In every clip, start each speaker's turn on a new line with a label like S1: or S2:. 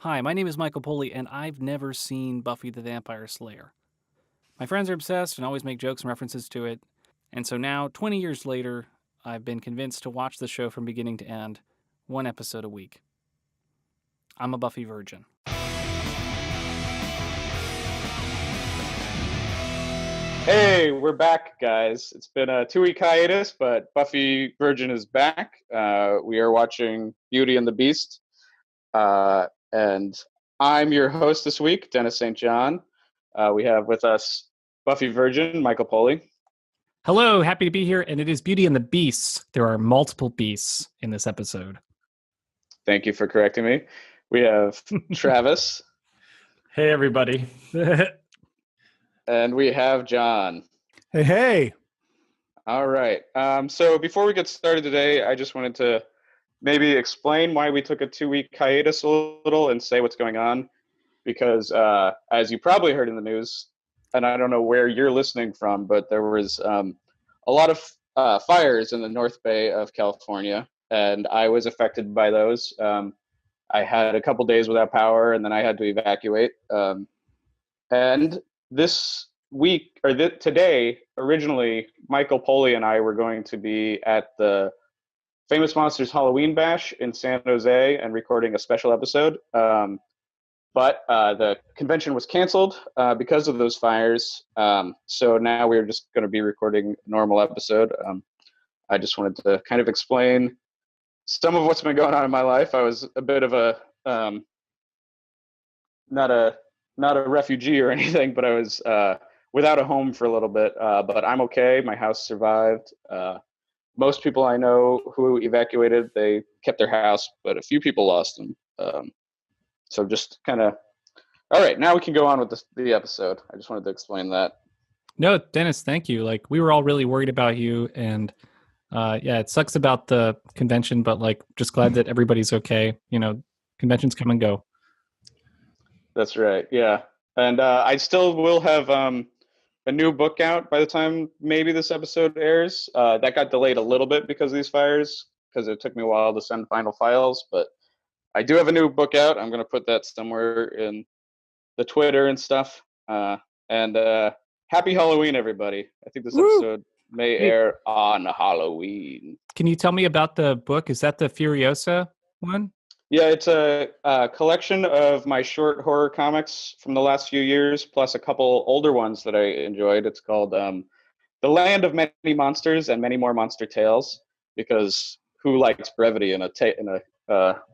S1: Hi, my name is Michael Poley, and I've never seen Buffy the Vampire Slayer. My friends are obsessed and always make jokes and references to it, and so now, 20 years later, I've been convinced to watch the show from beginning to end, one episode a week. I'm a Buffy virgin.
S2: Hey, we're back, guys. It's been a 2-week hiatus, but Buffy Virgin is back. We are watching Beauty and the Beast. And I'm your host this week, Dennis St. John. We have with us Buffy Virgin, Michael Poley.
S1: Hello, happy to be here, and it is Beauty and the Beast. There are multiple beasts in this episode.
S2: Thank you for correcting me. We have Travis.
S3: Hey, everybody.
S2: And we have John.
S4: Hey.
S2: All right. So before we get started today, I just wanted to maybe explain why we took a 2-week hiatus a little and say what's going on. Because as you probably heard in the news, and I don't know where you're listening from, but there was a lot of fires in the North Bay of California, and I was affected by those. I had a couple days without power, and then I had to evacuate. And this week, or today, originally, Michael Poley and I were going to be at the Famous Monsters Halloween Bash in San Jose and recording a special episode. But the convention was canceled because of those fires. So now we're just going to be recording a normal episode. I just wanted to kind of explain some of what's been going on in my life. I was a bit of a not a refugee or anything, but I was without a home for a little bit. But I'm okay. My house survived. Most people I know who evacuated, they kept their house, but a few people lost them. So just kind of, all right, now we can go on with the episode. I just wanted to explain that.
S1: No, Dennis, thank you. Like, we were all really worried about you, and yeah, it sucks about the convention, but like, just glad that everybody's okay. You know, conventions come and go.
S2: That's right, yeah. And I still will have a new book out by the time maybe this episode airs. That got delayed a little bit because of these fires, because it took me a while to send final files, but I do have a new book out. I'm going to put that somewhere in the Twitter and stuff. And happy Halloween, everybody. I think this episode may air on Halloween.
S1: Can you tell me about the book? Is that the Furiosa one?
S2: Yeah, it's a collection of my short horror comics from the last few years, plus a couple older ones that I enjoyed. It's called The Land of Many Monsters and Many More Monster Tales, because who likes brevity in a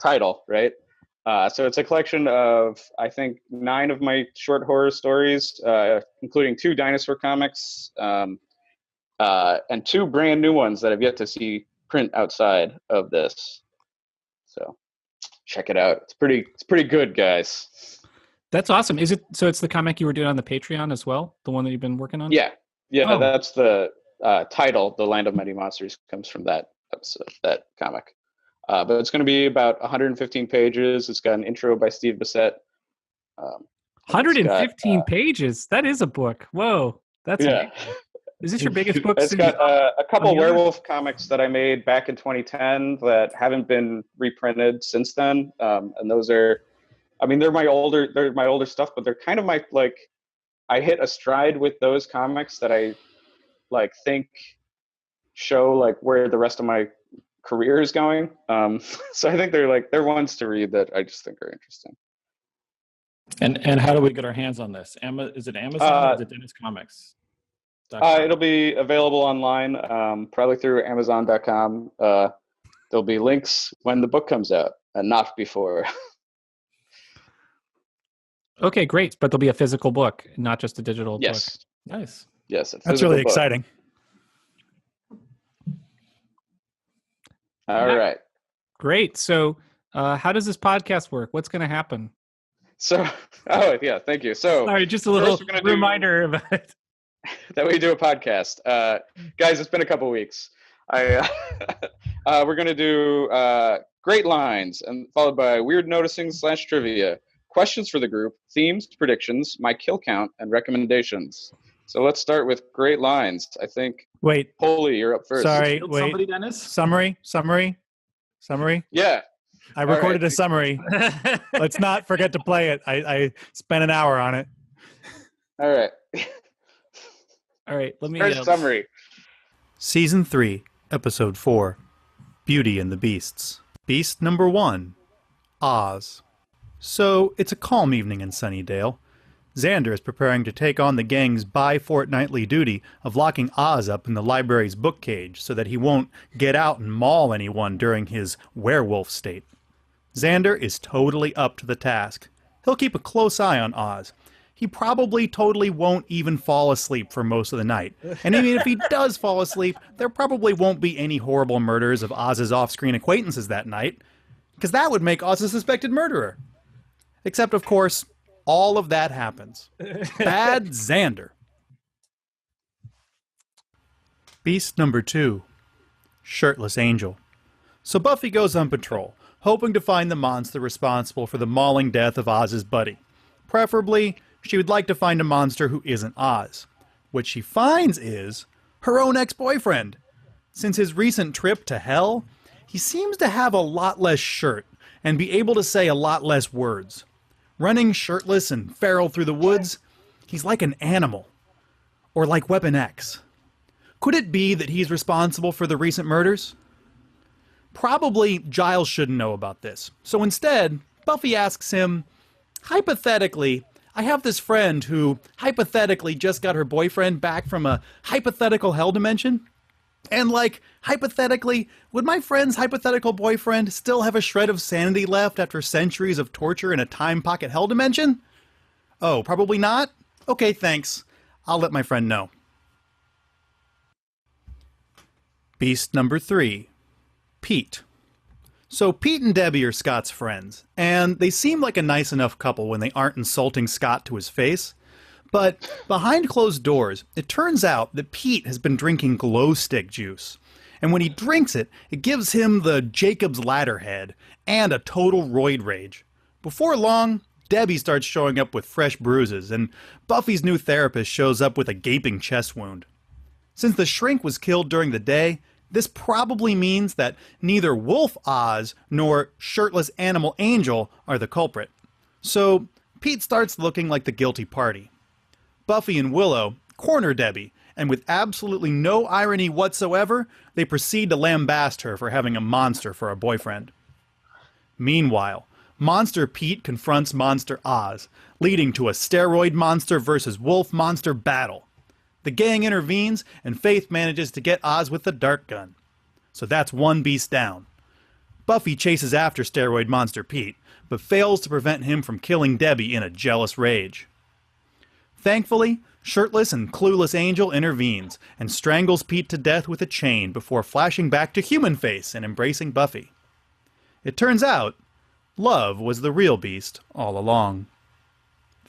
S2: title, right? So it's a collection of, I think, 9 of my short horror stories, including 2 dinosaur comics, and 2 brand new ones that have yet to see print outside of this. So check it out. It's pretty good, guys.
S1: That's awesome. Is it so? It's the comic you were doing on the Patreon as well, the one that you've been working on.
S2: Yeah.
S1: Oh.
S2: That's the title. The Land of Many Monsters comes from that episode, that comic. But it's going to be about 115 pages. It's got an intro by Steve Bissett.
S1: 115 pages. That is a book. Whoa, that's amazing. Is this your biggest book?
S2: It's got a couple werewolf comics that I made back in 2010 that haven't been reprinted since then. And those are, I mean, they're my older stuff, but they're kind of my, like, I hit a stride with those comics that I like think show like where the rest of my career is going. So I think they're ones to read that I just think are interesting.
S3: And how do we get our hands on this? Is it Amazon or is it Dennis Comics?
S2: It'll be available online, probably through Amazon.com. There'll be links when the book comes out, and not before.
S1: Okay, great. But there'll be a physical book, not just a digital book.
S3: Nice.
S2: Yes,
S4: that's really exciting.
S2: All right.
S1: Great. So how does this podcast work? What's going to happen?
S2: So, yeah, thank you. So,
S1: sorry, just a little reminder about it.
S2: That we do a podcast. Guys, it's been a couple weeks. We're going to do great lines, and followed by weird noticing / trivia, questions for the group, themes, predictions, my kill count, and recommendations. So let's start with great lines. I think.
S4: Wait.
S2: Poley, you're up first.
S4: Sorry. Wait.
S3: Somebody, Dennis?
S4: Summary.
S2: Yeah.
S4: I
S2: All
S4: recorded
S2: right.
S4: a summary. Let's not forget to play it. I spent an hour on it.
S2: All right.
S1: All right, let me.
S2: First summary.
S4: Season 3, Episode 4, Beauty and the Beasts. Beast number 1, Oz. So, it's a calm evening in Sunnydale. Xander is preparing to take on the gang's bi-fortnightly duty of locking Oz up in the library's book cage so that he won't get out and maul anyone during his werewolf state. Xander is totally up to the task. He'll keep a close eye on Oz. He probably totally won't even fall asleep for most of the night. And even if he does fall asleep, there probably won't be any horrible murders of Oz's off-screen acquaintances that night, because that would make Oz a suspected murderer. Except, of course, all of that happens. Bad Xander. Beast number 2, Shirtless Angel. So Buffy goes on patrol, hoping to find the monster responsible for the mauling death of Oz's buddy. Preferably, she would like to find a monster who isn't Oz. What she finds is her own ex-boyfriend. Since his recent trip to hell, he seems to have a lot less shirt and be able to say a lot less words. Running shirtless and feral through the woods, he's like an animal. Or like Weapon X. Could it be that he's responsible for the recent murders? Probably Giles shouldn't know about this. So instead, Buffy asks him, hypothetically, I have this friend who hypothetically just got her boyfriend back from a hypothetical hell dimension. And hypothetically, would my friend's hypothetical boyfriend still have a shred of sanity left after centuries of torture in a time pocket hell dimension? Oh, probably not? Okay, thanks. I'll let my friend know. Beast number 3, Pete. So Pete and Debbie are Scott's friends, and they seem like a nice enough couple when they aren't insulting Scott to his face. But behind closed doors, it turns out that Pete has been drinking glow stick juice. And when he drinks it, it gives him the Jacob's Ladder head and a total roid rage. Before long, Debbie starts showing up with fresh bruises, and Buffy's new therapist shows up with a gaping chest wound. Since the shrink was killed during the day, this probably means that neither Wolf Oz nor Shirtless Animal Angel are the culprit. So Pete starts looking like the guilty party. Buffy and Willow corner Debbie, and with absolutely no irony whatsoever, they proceed to lambaste her for having a monster for a boyfriend. Meanwhile, Monster Pete confronts Monster Oz, leading to a steroid monster versus wolf monster battle. The gang intervenes, and Faith manages to get Oz with the dart gun. So that's one beast down. Buffy chases after steroid monster Pete, but fails to prevent him from killing Debbie in a jealous rage. Thankfully, Shirtless and Clueless Angel intervenes and strangles Pete to death with a chain before flashing back to human face and embracing Buffy. It turns out, love was the real beast all along.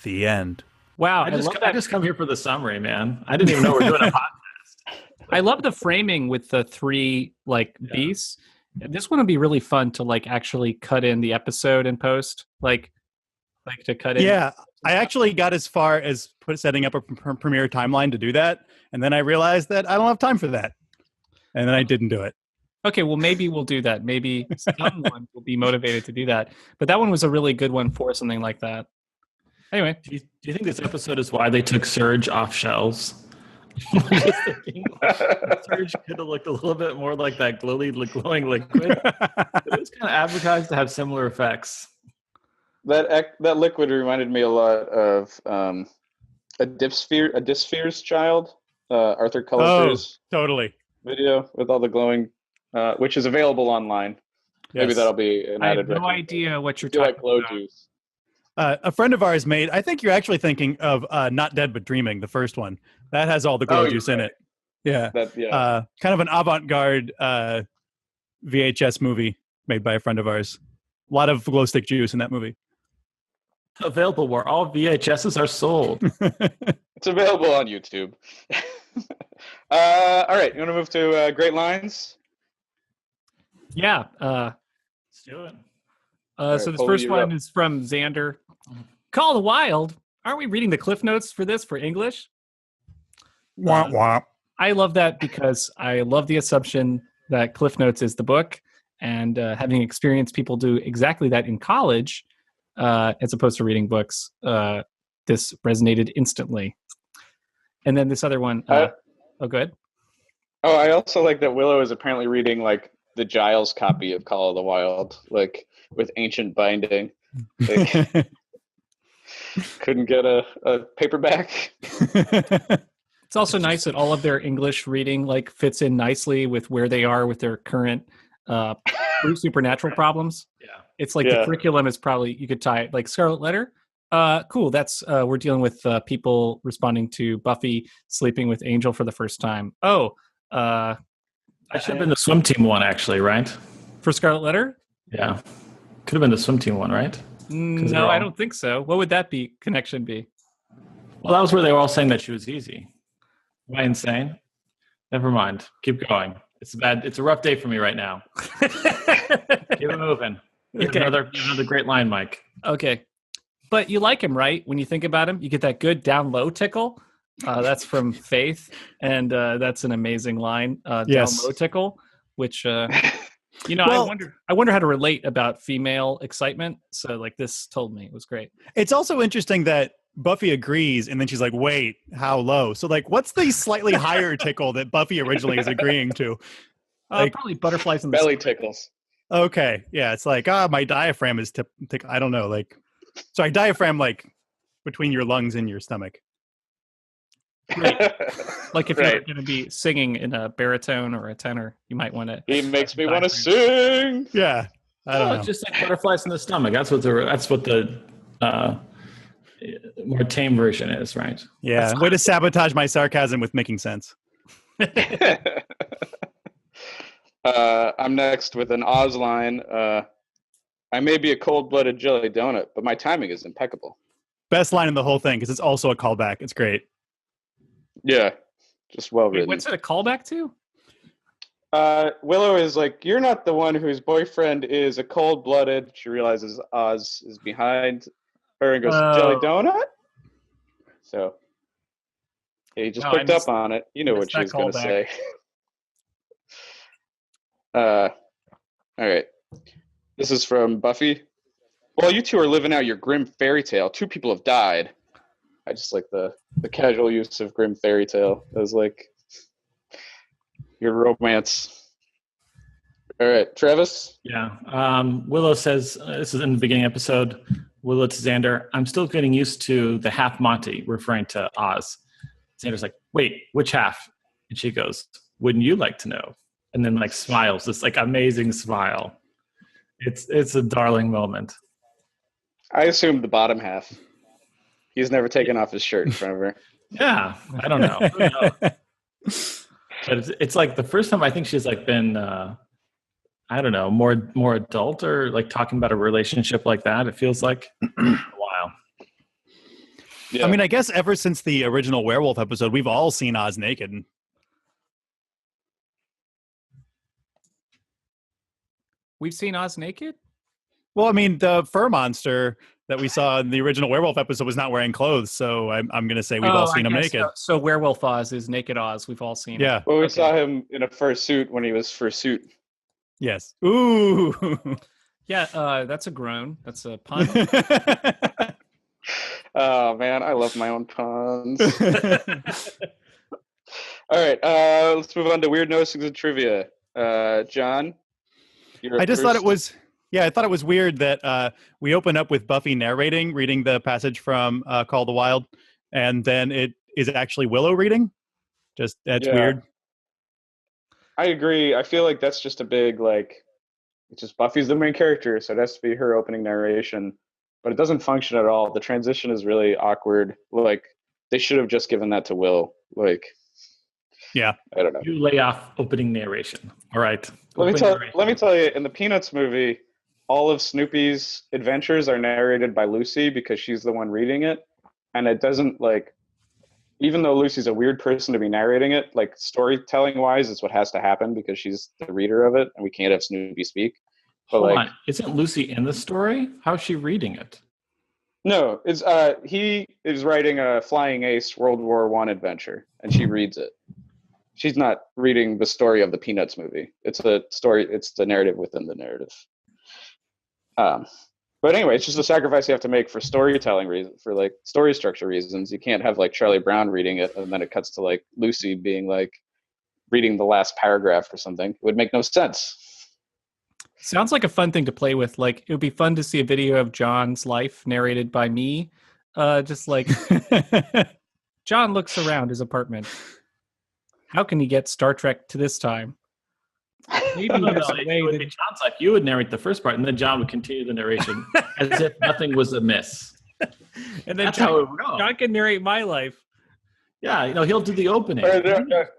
S4: The end.
S1: Wow,
S3: I just come here for the summary, man. I didn't even know we were doing a podcast.
S1: I love the framing with the 3 beasts. This one would be really fun to actually cut in the episode and post, to cut in.
S4: Yeah, I actually got as far as setting up a premiere timeline to do that, and then I realized that I don't have time for that, and then I didn't do it.
S1: Okay, well, maybe we'll do that. Maybe someone will be motivated to do that. But that one was a really good one for something like that. Anyway.
S3: Do you think this episode is why they took Surge off shelves? Surge could have looked a little bit more like that glowing liquid. It was kind of advertised to have similar effects.
S2: That liquid reminded me a lot of a Dysphere's Child, Arthur Culler's
S4: totally
S2: video with all the glowing, which is available online. Maybe
S4: Yes.
S2: that'll be an
S1: I
S2: added
S1: have no
S2: recommendation.
S1: idea what you're
S2: Do you
S1: talking
S2: like glow
S1: about.
S2: juice?
S4: A friend of ours made, I think you're actually thinking of Not Dead But Dreaming, the first one. That has all the glow
S2: Oh,
S4: juice
S2: you're
S4: in it. Yeah.
S2: Yeah.
S4: Kind of an avant-garde VHS movie made by a friend of ours. A lot of glow stick juice in that movie.
S3: Available where all VHSs are sold.
S2: It's available on YouTube. All right, you want to move to Great Lines?
S1: Yeah.
S3: Let's do it.
S2: right,
S1: So this
S2: Foley,
S1: first
S2: you're
S1: one
S2: up.
S1: is from Xander. Call of the Wild. Aren't we reading the Cliff Notes for this for English?
S4: Womp womp.
S1: I love that because I love the assumption that Cliff Notes is the book, And having experienced people do exactly that in college, as opposed to reading books, this resonated instantly. And then this other one, oh, good.
S2: Oh, I also like that Willow is apparently reading like the Giles copy of Call of the Wild, like with ancient binding. Like, couldn't get a paperback.
S1: It's also nice that all of their English reading like fits in nicely with where they are with their current supernatural problems.
S3: Yeah.
S1: It's like the curriculum is probably, you could tie it like Scarlet Letter. Cool. That's we're dealing with people responding to Buffy sleeping with Angel for the first time. Oh,
S3: I should have been the swim team one, actually, right?
S1: For Scarlet Letter?
S3: Yeah. Could have been the swim team one, right?
S1: No, I don't think so. What would that be? Connection be?
S3: Well, that was where they were all saying that she was easy. Am I insane? Never mind. Keep going. It's bad. It's a rough day for me right now. Keep it moving.
S1: Okay.
S3: Another great line, Mike.
S1: Okay. But you like him, right? When you think about him, you get that good down low tickle. That's from Faith, and that's an amazing line.
S4: Yes.
S1: Down low tickle, which well, I wonder how to relate about female excitement. So like this told me it was great.
S4: It's also interesting that Buffy agrees, and then she's like, "Wait, how low?" So like, what's the slightly higher tickle that Buffy originally is agreeing to? Like,
S1: probably butterflies in the
S2: belly
S1: stomach.
S2: tickles.
S4: Okay, yeah, it's like, my diaphragm is I don't know, like, sorry, diaphragm like between your lungs and your stomach.
S1: Right. Like if
S2: Right.
S1: you're going to be singing in a baritone or a tenor, you might want to.
S2: He makes me want to sing.
S4: Yeah, I don't know.
S3: It's just like butterflies in the stomach. That's what the more tame version is, right?
S4: Yeah, way to sabotage my sarcasm with making sense.
S2: I'm next with an Oz line. I may be a cold-blooded jelly donut, but my timing is impeccable.
S4: Best line in the whole thing because it's also a callback. It's great.
S2: Yeah, just well written.
S1: What's it a callback to?
S2: Willow is like, you're not the one whose boyfriend is a cold-blooded. She realizes Oz is behind her and goes, jelly donut? So he just picked up on it. You know what she was going to say. All right. This is from Buffy. Well, you two are living out your Grimm Fairy Tail. 2 people have died. I just like the casual use of Grimm Fairy Tail. It was like your romance. All right, Travis?
S3: Yeah. Willow says, this is in the beginning episode, Willow to Xander, I'm still getting used to the half Monty, referring to Oz. Xander's like, wait, which half? And she goes, wouldn't you like to know? And then like smiles, this like amazing smile. It's a darling moment.
S2: I assumed the bottom half. He's never taken off his shirt in front of her.
S3: Yeah, I don't know. But it's like the first time I think she's like been, I don't know, more adult or like talking about a relationship like that. It feels like a while.
S2: Yeah.
S4: I mean, I guess ever since the original werewolf episode, we've all seen Oz naked.
S1: We've seen Oz naked?
S4: Well, I mean, the fur monster that we saw in the original werewolf episode was not wearing clothes, so I'm going to say we've all seen him naked.
S1: So Werewolf Oz is naked Oz. We've all seen
S4: Yeah.
S1: it.
S2: Well, we saw him in a fursuit when he was fursuit.
S4: Yes. Ooh.
S1: Yeah, that's a groan. That's a pun.
S2: Oh, man, I love my own puns. All right, let's move on to weird notices and trivia. John?
S4: I just thought it was... Yeah, I thought it was weird that we open up with Buffy narrating, reading the passage from Call of the Wild, and then it is actually Willow reading. That's weird.
S2: I agree. I feel like that's just a big, like, it's just Buffy's the main character, so it has to be her opening narration. But it doesn't function at all. The transition is really awkward. Like, they should have just given that to Will. Like,
S4: yeah.
S2: I don't know.
S3: You lay off opening narration. All right.
S2: Let me tell you, in the Peanuts movie, all of Snoopy's adventures are narrated by Lucy because she's the one reading it. And it doesn't, like, even though Lucy's a weird person to be narrating it, like, storytelling wise, it's what has to happen because she's the reader of it and we can't have Snoopy speak. But
S3: Hold
S2: like,
S3: on. Isn't Lucy in the story? How's she reading it?
S2: no, it's he is writing a Flying Ace World War I adventure and she reads it. she's not reading the story of the Peanuts movie. It's a story. It's the narrative within the narrative. But anyway, it's just a sacrifice you have to make for storytelling reasons, for like story structure reasons. You can't have like Charlie Brown reading it and then it cuts to like Lucy being like reading the last paragraph or something. It would make no sense.
S1: Sounds like a fun thing to play with. Like, it would be fun to see a video of John's life narrated by me. Just like John looks around his apartment. How can he get Star Trek to this time? Maybe there's a way that
S3: John's life. You would narrate the first part, and then John would continue the narration as if nothing was amiss.
S1: And then
S3: That's how it would go.
S1: John can narrate my life.
S3: Yeah, he'll do the opening.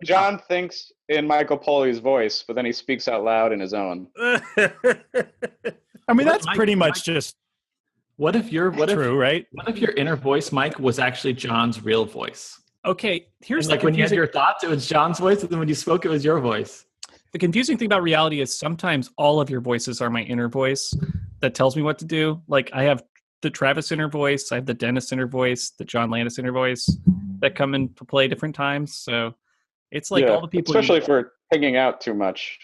S2: John thinks in Michael Poley's voice, but then he speaks out loud in his own.
S4: I mean, that's pretty much just
S3: What if
S4: true, right?
S3: What if your inner voice, Mike, was actually John's real voice?
S1: Okay, here's
S3: like when you had your thoughts, it was John's voice, and then when you spoke, it was your voice.
S1: The confusing thing about reality is sometimes all of your voices are my inner voice that tells me what to do. Like, I have the Travis inner voice, I have the Dennis inner voice, the John Landis inner voice that come into play different times. So it's like all the people,
S2: especially if we're hanging out too much,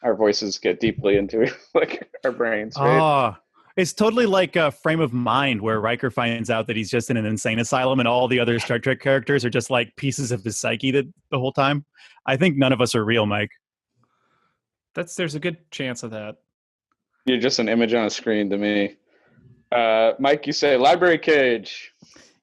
S2: our voices get deeply into like our brains. Right?
S4: It's totally like a Frame of Mind where Riker finds out that he's just in an insane asylum and all the other Star Trek characters are just like pieces of his psyche the whole time. I think none of us are real, Mike.
S1: There's a good chance of that.
S2: You're just an image on a screen to me. Mike, you say library cage.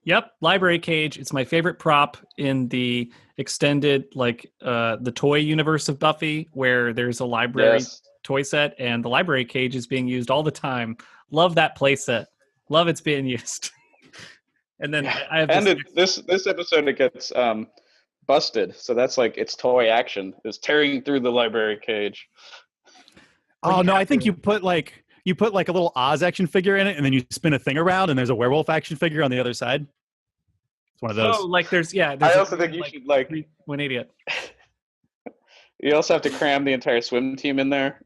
S1: Yep, library cage. It's my favorite prop in the extended, like, the toy universe of Buffy, where there's a library toy set, and the library cage is being used all the time. Love that play set. Love it's being used. And then I have
S2: this episode, it gets busted. So that's like its toy action is tearing through the library cage.
S4: Oh no, I think you put like a little Oz action figure in it, and then you spin a thing around, and there's a werewolf action figure on the other side. It's one of those.
S1: Oh, like there's
S2: I also think you should like
S1: one idiot.
S2: You also have to cram the entire swim team in there.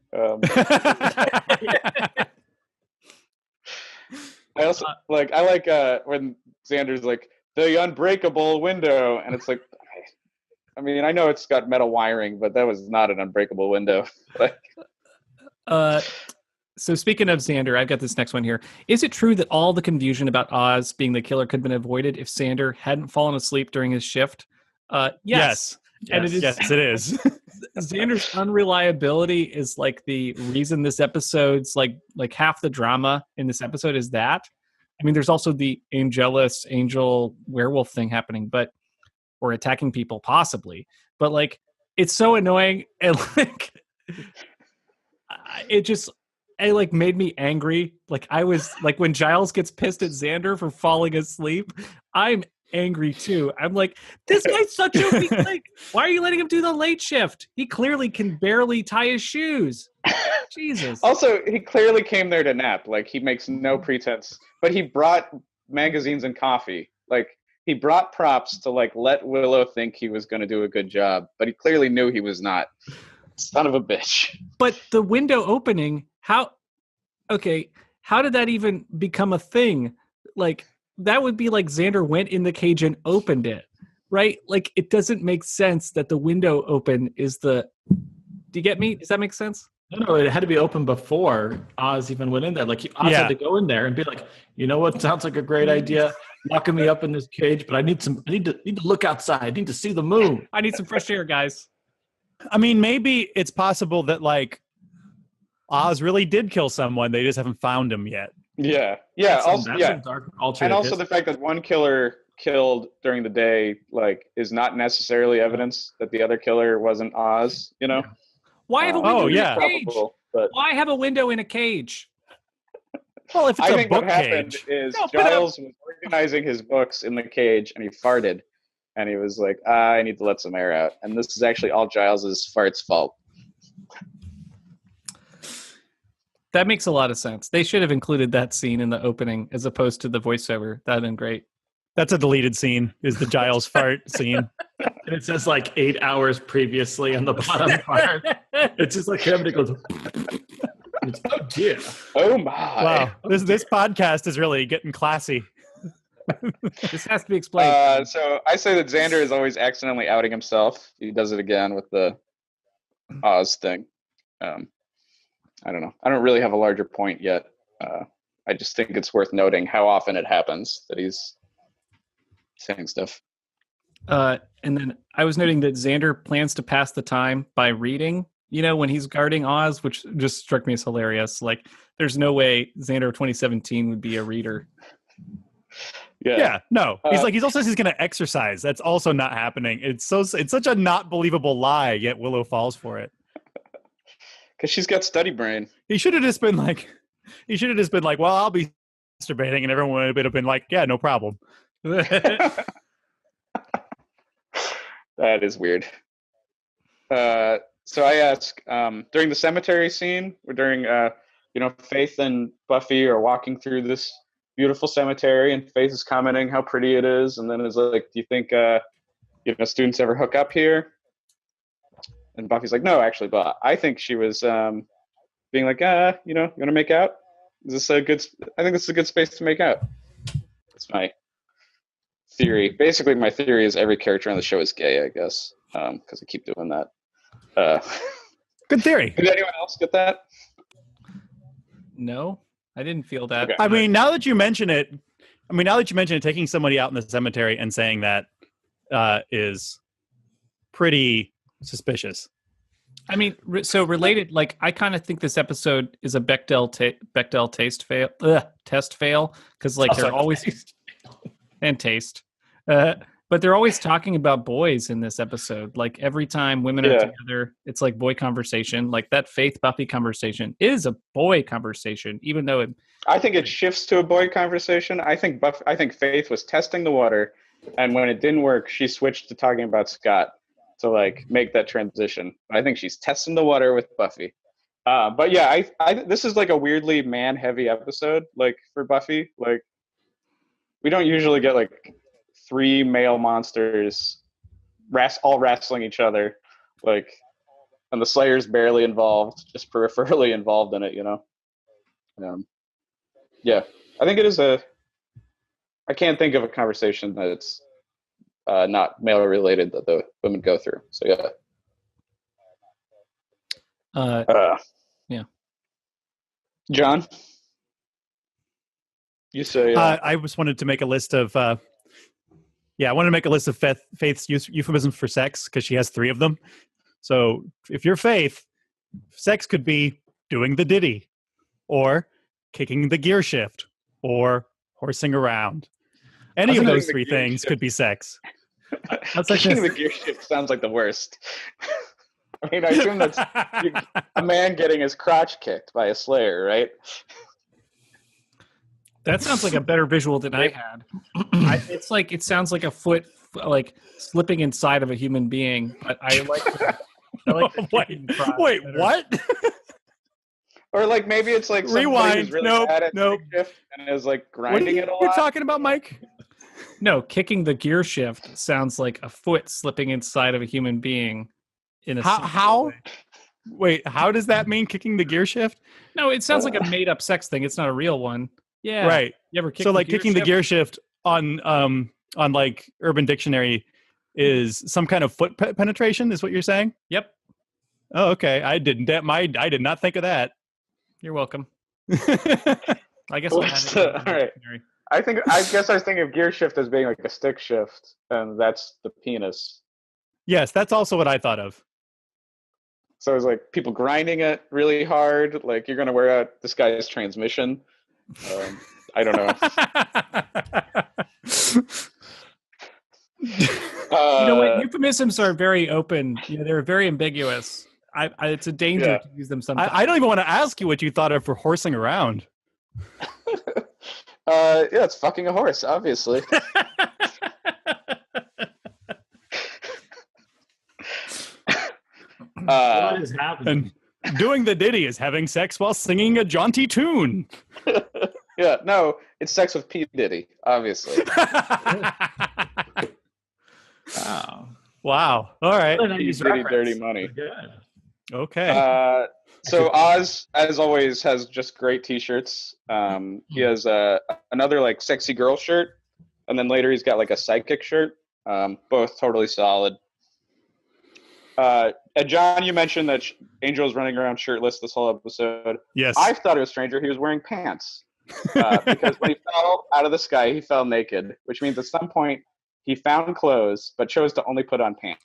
S2: I also I like when Xander's like the unbreakable window, and it's like, I mean, I know it's got metal wiring, but that was not an unbreakable window.
S1: So speaking of Xander, I've got this next one here. Is it true that all the confusion about Oz being the killer could have been avoided if Xander hadn't fallen asleep during his shift? Yes. And it is. Xander's unreliability is like the reason this episode's like half the drama in this episode is that. I mean, there's also the angel werewolf thing happening, or attacking people possibly, but like, it's so annoying. And like, it made me angry. Like, I was like, when Giles gets pissed at Xander for falling asleep, I'm angry too. I'm like, this guy's such a weak link. Why are you letting him do the late shift? He clearly can barely tie his shoes. Jesus.
S2: Also, he clearly came there to nap. Like, he makes no pretense, but he brought magazines and coffee. Like, he brought props to like let Willow think he was going to do a good job, but he clearly knew he was not. Son of a bitch.
S1: But the window opening, how did that even become a thing? Like, that would be like Xander went in the cage and opened it, right? Like, it doesn't make sense that the window open is do you get me? Does that make sense?
S3: No, it had to be open before Oz even went in there. Like, Oz had to go in there and be like, you know what? Sounds like a great idea. Locking me up in this cage, but I need to look outside. I need to see the moon.
S1: I need some fresh air, guys.
S4: I mean, maybe it's possible that like Oz really did kill someone. They just haven't found him yet.
S2: Yeah. And also the fact that one killer killed during the day, like, is not necessarily evidence that the other killer wasn't Oz, you know?
S1: Why have a window in a cage?
S2: But
S1: why have a window in a cage?
S4: Well, if it's
S2: I
S4: a
S2: think
S4: book
S2: what happened
S4: cage.
S2: is Giles was organizing his books in the cage, and he farted. And he was like, I need to let some air out. And this is actually all Giles's fart's fault.
S1: That makes a lot of sense. They should have included that scene in the opening as opposed to the voiceover. That'd been great.
S4: That's a deleted scene, is the Giles fart scene.
S3: And it says like 8 hours previously on the bottom part. It's just like him, it goes, oh dear.
S2: Oh my.
S4: Wow. This podcast is really getting classy.
S1: This has to be explained.
S2: So I say that Xander is always accidentally outing himself. He does it again with the Oz thing. I don't know. I don't really have a larger point yet. I just think it's worth noting how often it happens that he's saying stuff.
S1: And then I was noting that Xander plans to pass the time by reading, when he's guarding Oz, which just struck me as hilarious. Like, there's no way Xander of 2017 would be a reader.
S4: Yeah, no. He's also says he's going to exercise. That's also not happening. It's such a not believable lie, yet Willow falls for it.
S2: Because she's got study brain.
S4: He should have just been like, well, I'll be masturbating, and everyone would have been like, yeah, no problem.
S2: That is weird. So I ask, during the cemetery scene, or during, Faith and Buffy are walking through this beautiful cemetery, and Faith is commenting how pretty it is, and then is like, do you think, students ever hook up here? And Buffy's like, no, actually, but I think she was being like, you want to make out? Is this a good? I think this is a good space to make out. That's my theory. Basically, my theory is every character on the show is gay, I guess, because I keep doing that.
S4: Good theory.
S2: Did anyone else get that?
S1: No, I didn't feel that.
S2: Okay.
S4: I mean, now that you mention it, taking somebody out in the cemetery and saying that is pretty suspicious.
S1: I mean, so related, like, I kind of think this episode is a Bechdel test fail, because like they're always and taste, but they're always talking about boys in this episode. Like every time women are together, it's like boy conversation. Like that Faith Buffy conversation is a boy conversation, even though
S2: I think it shifts to a boy conversation. I think Faith was testing the water, and when it didn't work, she switched to talking about Scott to like make that transition. I think she's testing the water with Buffy. But yeah, I this is like a weirdly man-heavy episode, like for Buffy. Like we don't usually get like 3 male monsters all wrestling each other, like, and the Slayer's barely involved, just peripherally involved in it, Yeah, I think it is I can't think of a conversation that it's not male related that the women go through. So
S1: yeah.
S2: John, you say
S4: I just wanted to make a list of Faith's euphemisms for sex, because she has 3 of them. So if you're Faith, sex could be doing the ditty, or kicking the gear shift, or horsing around. Any of those 3 things could be sex.
S2: Kicking the gear shift sounds like the worst. I mean, I assume that's a man getting his crotch kicked by a Slayer, right?
S1: That sounds like a better visual than I had. It sounds like a foot like slipping inside of a human being. But I like
S4: wait, what?
S2: Or like maybe it's like
S4: rewind.
S2: Really nope. Shift and is like grinding it all.
S4: What are you talking about, Mike?
S1: No, kicking the gear shift sounds like a foot slipping inside of a human being. In a
S4: how?
S1: Way.
S4: Wait, how does that mean kicking the gear shift?
S1: No, it sounds like a made up sex thing. It's not a real one. Yeah,
S4: right.
S1: You ever kick
S4: kicking the gear shift on like Urban Dictionary is some kind of foot penetration, is what you're saying?
S1: Yep.
S4: Oh, okay. I did not think of that.
S1: You're welcome. I guess
S2: all right. I guess I was thinking of gear shift as being like a stick shift, and that's the penis.
S4: Yes, that's also what I thought of.
S2: So it's like people grinding it really hard, like you're gonna wear out this guy's transmission. I don't know.
S1: What? Euphemisms are very open. They're very ambiguous. It's a danger to use them sometimes.
S4: I don't even want to ask you what you thought of for horsing around.
S2: It's fucking a horse, obviously.
S3: What is happening?
S4: And doing the ditty is having sex while singing a jaunty tune.
S2: Yeah, no, it's sex with P. Diddy, obviously.
S4: Wow. All right.
S2: Dirty money.
S4: Okay.
S2: So Oz, as always, has just great T-shirts. He has another like sexy girl shirt and then later he's got like a psychic shirt. Both totally solid. And John, you mentioned that Angel's running around shirtless this whole episode.
S4: Yes.
S2: I thought it was stranger he was wearing pants. Because when he fell out of the sky, he fell naked, which means at some point he found clothes, but chose to only put on pants.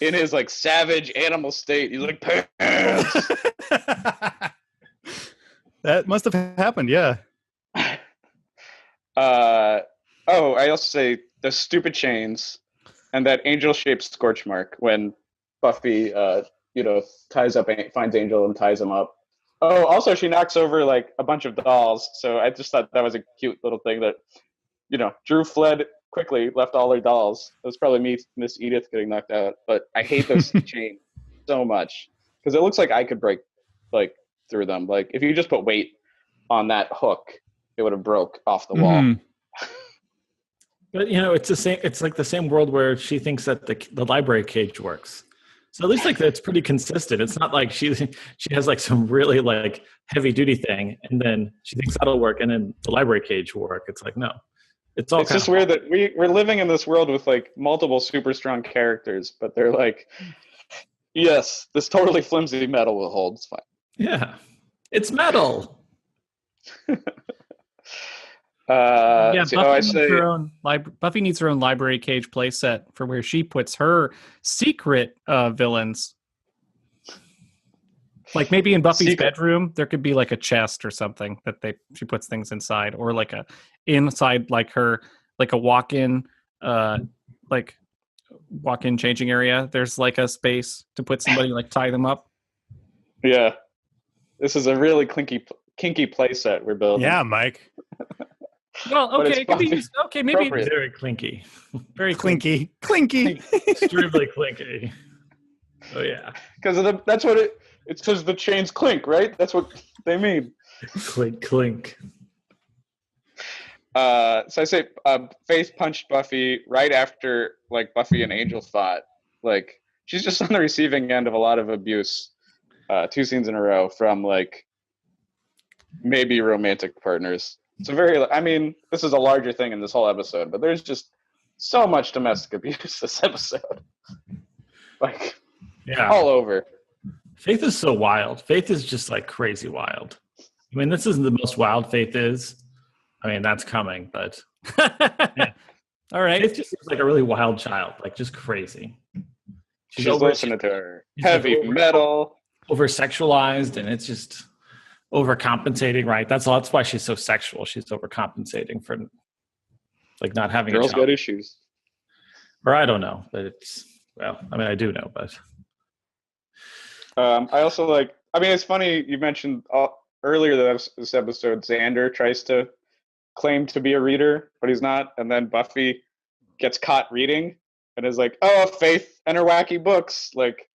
S2: In his like savage animal state, he's like, pants!
S4: That must have happened, yeah.
S2: I also say the stupid chains and that angel-shaped scorch mark when Buffy, finds Angel and ties him up. Oh, also she knocks over like a bunch of dolls. So I just thought that was a cute little thing that, Drew fled quickly, left all her dolls. It was probably Miss Edith getting knocked out. But I hate those chains so much because it looks like I could break like through them. Like if you just put weight on that hook, it would have broke off the wall.
S3: But it's the same. It's like the same world where she thinks that the library cage works. So at least like that's pretty consistent. It's not like she has like some really like heavy duty thing, and then she thinks that'll work, and then the library cage will work. It's like no, it's
S2: just weird that we're living in this world with like multiple super strong characters, but they're like, yes, this totally flimsy metal will hold. It's fine.
S3: Yeah, it's metal.
S1: Buffy needs her own library cage playset for where she puts her secret villains. Like maybe in Buffy's bedroom, there could be like a chest or something that she puts things inside, or like a inside like her like a walk-in changing area. There's like a space to put somebody like tie them up.
S2: Yeah, this is a really kinky playset we're building.
S4: Yeah, Mike.
S1: Well, okay, it could be used. Okay, maybe
S3: very clinky,
S1: very
S4: clinky,
S3: extremely clinky. Oh yeah,
S2: because that's what it's because the chains clink, right? That's what they mean.
S3: Clink.
S2: So I say Faith punched Buffy right after like Buffy and Angel fought. Like she's just on the receiving end of a lot of abuse. 2 scenes in a row from like maybe romantic partners. It's this is a larger thing in this whole episode, but there's just so much domestic abuse this episode. Like, all over.
S3: Faith is so wild. Faith is just like crazy wild. I mean, this isn't the most wild Faith is. I mean, that's coming, but yeah.
S1: All right.
S3: Faith just seems like a really wild child, like just crazy.
S2: She's listening to her heavy metal.
S3: Over-sexualized, and it's just overcompensating, right? That's why she's so sexual. She's overcompensating for like not having
S2: girls
S3: a child.
S2: Got issues.
S3: Or I don't know, but I do know, but
S2: I also it's funny you mentioned earlier that this episode Xander tries to claim to be a reader, but he's not, and then Buffy gets caught reading and is like, oh, Faith and her wacky books. Like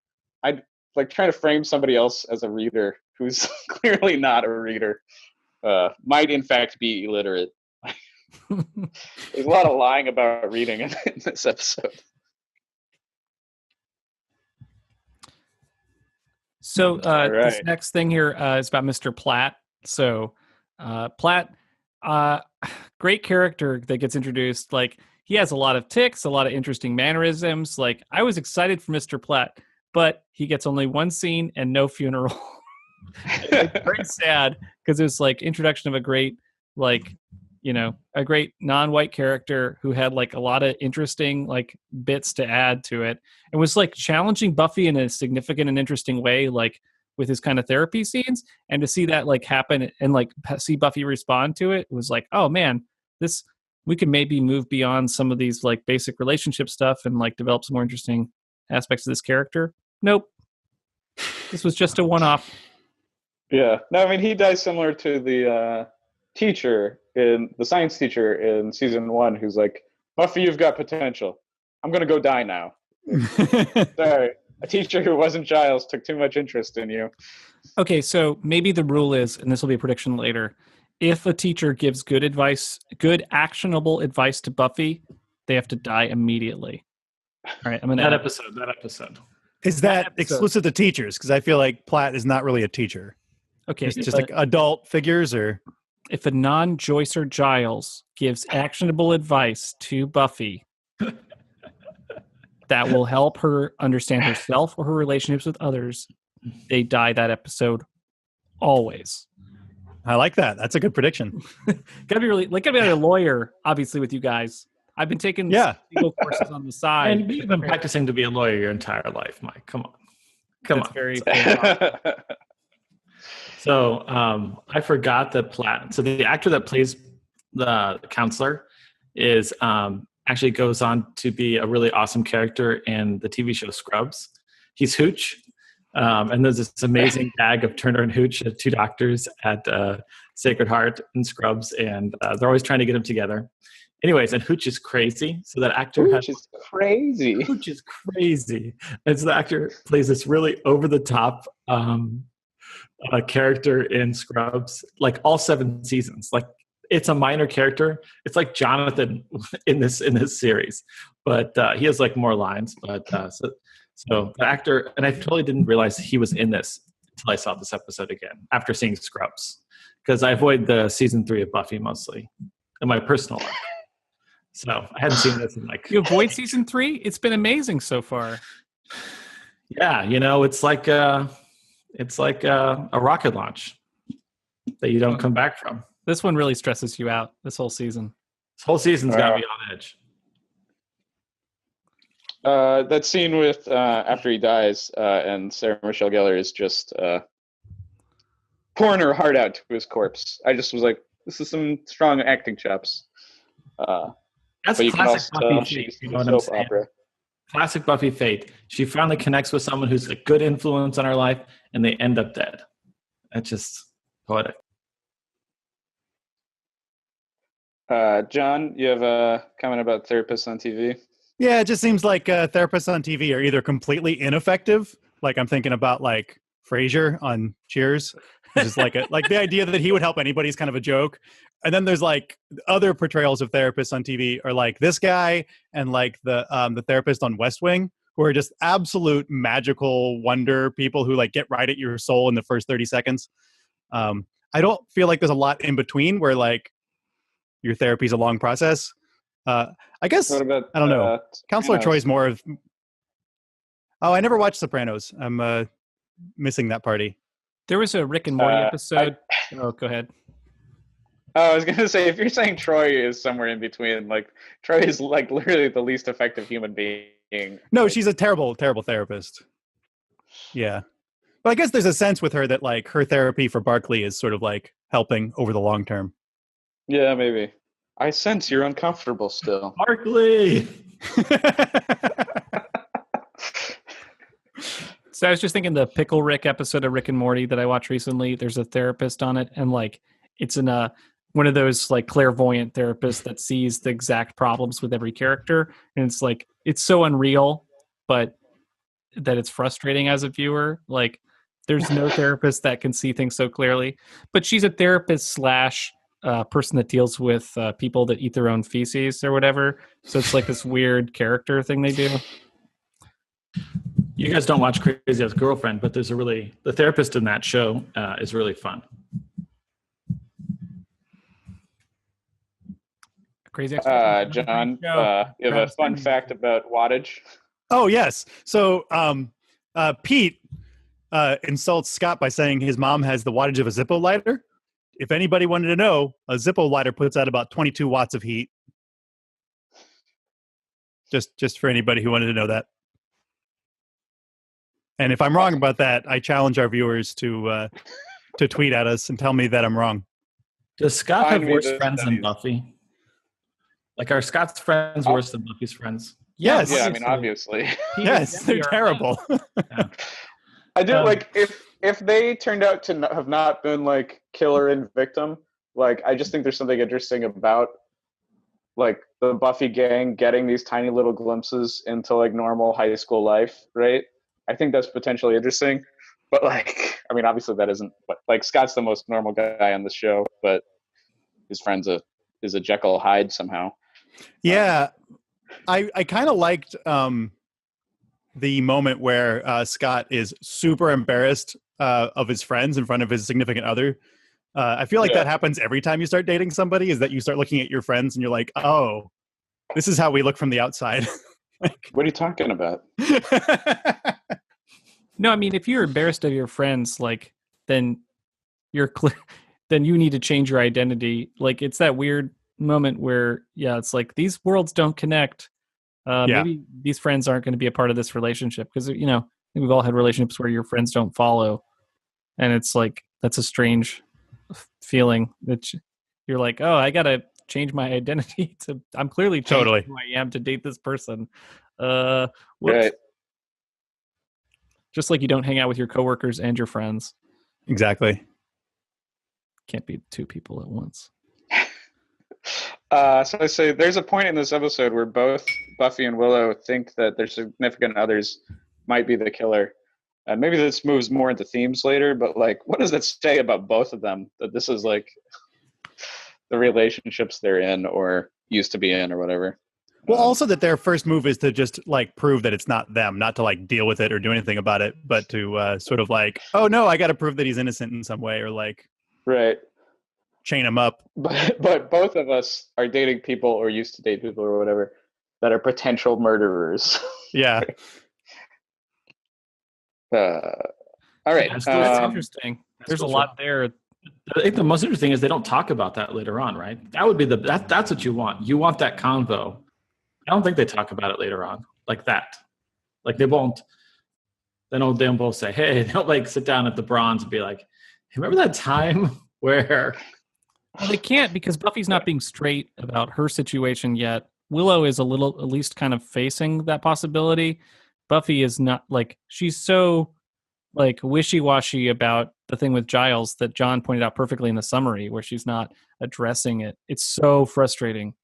S2: I like trying to frame somebody else as a reader who's clearly not a reader, might in fact be illiterate. There's a lot of lying about reading in this episode.
S1: So this next thing here is about Mr. Platt. So Platt, great character that gets introduced. Like he has a lot of tics, a lot of interesting mannerisms. Like I was excited for Mr. Platt, but he gets only one scene and no funeral. It's very sad because it was like introduction of a great non-white character who had like a lot of interesting like bits to add to it. It was like challenging Buffy in a significant and interesting way, like with his kind of therapy scenes, and to see that like happen and like see Buffy respond to it was like, oh man, we could maybe move beyond some of these like basic relationship stuff and like develop some more interesting aspects of this character. Nope. This was just a one-off.
S2: Yeah. No, I mean, he dies similar to the the science teacher in season 1, who's like, Buffy, you've got potential. I'm going to go die now. Sorry. A teacher who wasn't Giles took too much interest in you.
S1: Okay, so maybe the rule is, and this will be a prediction later, if a teacher gives good advice, good actionable advice to Buffy, they have to die immediately. All right, I'm going to
S3: that episode.
S4: Is that exclusive to teachers? Because I feel like Platt is not really a teacher.
S1: Okay.
S4: It's just like adult figures, or
S1: if a non-Joyce or Giles gives actionable advice to Buffy that will help her understand herself or her relationships with others, they die that episode always.
S4: I like that. That's a good prediction.
S1: Gotta be a lawyer, obviously, with you guys. I've been taking legal courses on the side.
S3: And you've been practicing to be a lawyer your entire life, Mike. Come on.
S1: That's very fair.
S3: So I forgot that Platt. So the actor that plays the counselor is actually goes on to be a really awesome character in the TV show Scrubs. He's Hooch. And there's this amazing gag of Turner and Hooch, two doctors at Sacred Heart and Scrubs, and they're always trying to get them together. Anyways, and Hooch is crazy. So that actor
S2: Hooch is crazy.
S3: Hooch is crazy. And so the actor plays this really over-the-top character in Scrubs, like all 7 seasons. Like it's a minor character. It's like Jonathan in this series, but he has like more lines. But so the actor, and I totally didn't realize he was in this until I saw this episode again after seeing Scrubs, because I avoid the season 3 of Buffy mostly in my personal life. So I hadn't seen this in like.
S1: You avoid season 3? It's been amazing so far.
S3: Yeah, it's like a rocket launch that you don't come back from.
S1: This one really stresses you out. This whole season.
S3: This whole season's got me on edge.
S2: That scene with after he dies and Sarah Michelle Gellar is just pouring her heart out to his corpse. I just was like, this is some strong acting chops.
S3: That's classic Buffy fate. You know what I'm saying? Classic Buffy fate. She finally connects with someone who's a good influence on her life, and they end up dead. That's just poetic.
S2: John, you have a comment about therapists on TV?
S4: Yeah, it just seems like therapists on TV are either completely ineffective, like I'm thinking about like Frasier on Cheers, which is like the idea that he would help anybody is kind of a joke. And then there's like other portrayals of therapists on TV are like this guy and like the therapist on West Wing, who are just absolute magical wonder people who like get right at your soul in the first 30 seconds. I don't feel like there's a lot in between where like your therapy is a long process. I guess
S2: What about,
S4: I don't know. Counselor
S2: Sopranos?
S4: Troy's more of. Oh, I never watched Sopranos. I'm missing that party.
S1: There was a Rick and Morty episode. Oh, go ahead.
S2: I was gonna say, if you're saying Troy is somewhere in between, like Troy is like literally the least effective human being.
S4: No, she's a terrible, terrible therapist. Yeah, but I guess there's a sense with her that like her therapy for Barkley is sort of like helping over the long term.
S2: Yeah, maybe. I sense you're uncomfortable still.
S3: Barkley.
S1: So I was just thinking the Pickle Rick episode of Rick and Morty that I watched recently. There's a therapist on it, and like it's in one of those like clairvoyant therapists that sees the exact problems with every character, and it's like it's so unreal, but that it's frustrating as a viewer. Like there's no therapist that can see things so clearly, but she's a therapist slash person that deals with people that eat their own feces or whatever. So it's like this weird character thing they do.
S3: You guys don't watch Crazy Ex-Girlfriend, but the therapist in that show is really fun.
S1: Crazy
S2: John, you have a fun fact about wattage.
S4: Oh yes. So Pete insults Scott by saying his mom has the wattage of a Zippo lighter. If anybody wanted to know, a Zippo lighter puts out about 22 watts of heat. Just for anybody who wanted to know that. And if I'm wrong about that, I challenge our viewers to tweet at us and tell me that I'm wrong.
S3: Does Scott have
S2: Find me
S3: worse
S2: the
S3: friends than
S2: studies.
S3: Buffy? Like, are Scott's friends worse than Buffy's friends?
S4: Yes.
S2: Yeah, I mean, obviously.
S4: Yes, they're terrible.
S2: I do like if they turned out to have not been like killer and victim. Like, I just think there's something interesting about like the Buffy gang getting these tiny little glimpses into like normal high school life, right? I think that's potentially interesting. But like, I mean, obviously that isn't. But like, Scott's the most normal guy on the show, but his friend's is a Jekyll Hyde somehow.
S4: Yeah, I kind of liked the moment where Scott is super embarrassed of his friends in front of his significant other, I feel like
S2: Yeah.
S4: that happens every time you start dating somebody, is that you start looking at your friends and you're like, oh, this is how we look from the outside.
S2: What are you talking about?
S1: No, I mean, if you're embarrassed of your friends, like, then you're then you need to change your identity. Like, it's that weird moment where, yeah, it's like these worlds don't connect.
S4: Yeah.
S1: Maybe these friends aren't going to be a part of this relationship because, you know, I think we've all had relationships where your friends don't follow, and it's like that's a strange feeling that you're like, oh, I gotta change my identity to. I'm clearly changing
S4: Totally.
S1: who I am to date this person. Whoops.
S2: Right.
S1: Just like you don't hang out with your coworkers and your friends.
S4: Exactly.
S1: Can't be two people at once.
S2: So I say there's a point in this episode where both Buffy and Willow think that their significant others might be the killer. And maybe this moves more into themes later, but like, what does that say about both of them? That this is like the relationships they're in or used to be in or whatever.
S4: Well, also that their first move is to just like prove that it's not them, not to like deal with it or do anything about it, but to sort of like, oh no, I got to prove that he's innocent in some way, or like
S2: Right.
S4: chain him up.
S2: But both of us are dating people or used to date people or whatever that are potential murderers.
S4: Yeah.
S2: All right.
S1: Yeah, so that's interesting. There's a
S3: still
S1: lot there.
S3: I think the most interesting is they don't talk about that later on, right? That would be that's what you want. You want that convo. I don't think they talk about it later on like that. Like they won't. They don't both say, "Hey," they'll like sit down at the bronze and be like, hey, "Remember that time where?"
S1: Well, they can't because Buffy's not being straight about her situation yet. Willow is a little, at least, kind of facing that possibility. Buffy is not like she's so like wishy-washy about the thing with Giles that John pointed out perfectly in the summary, where she's not addressing it. It's so frustrating.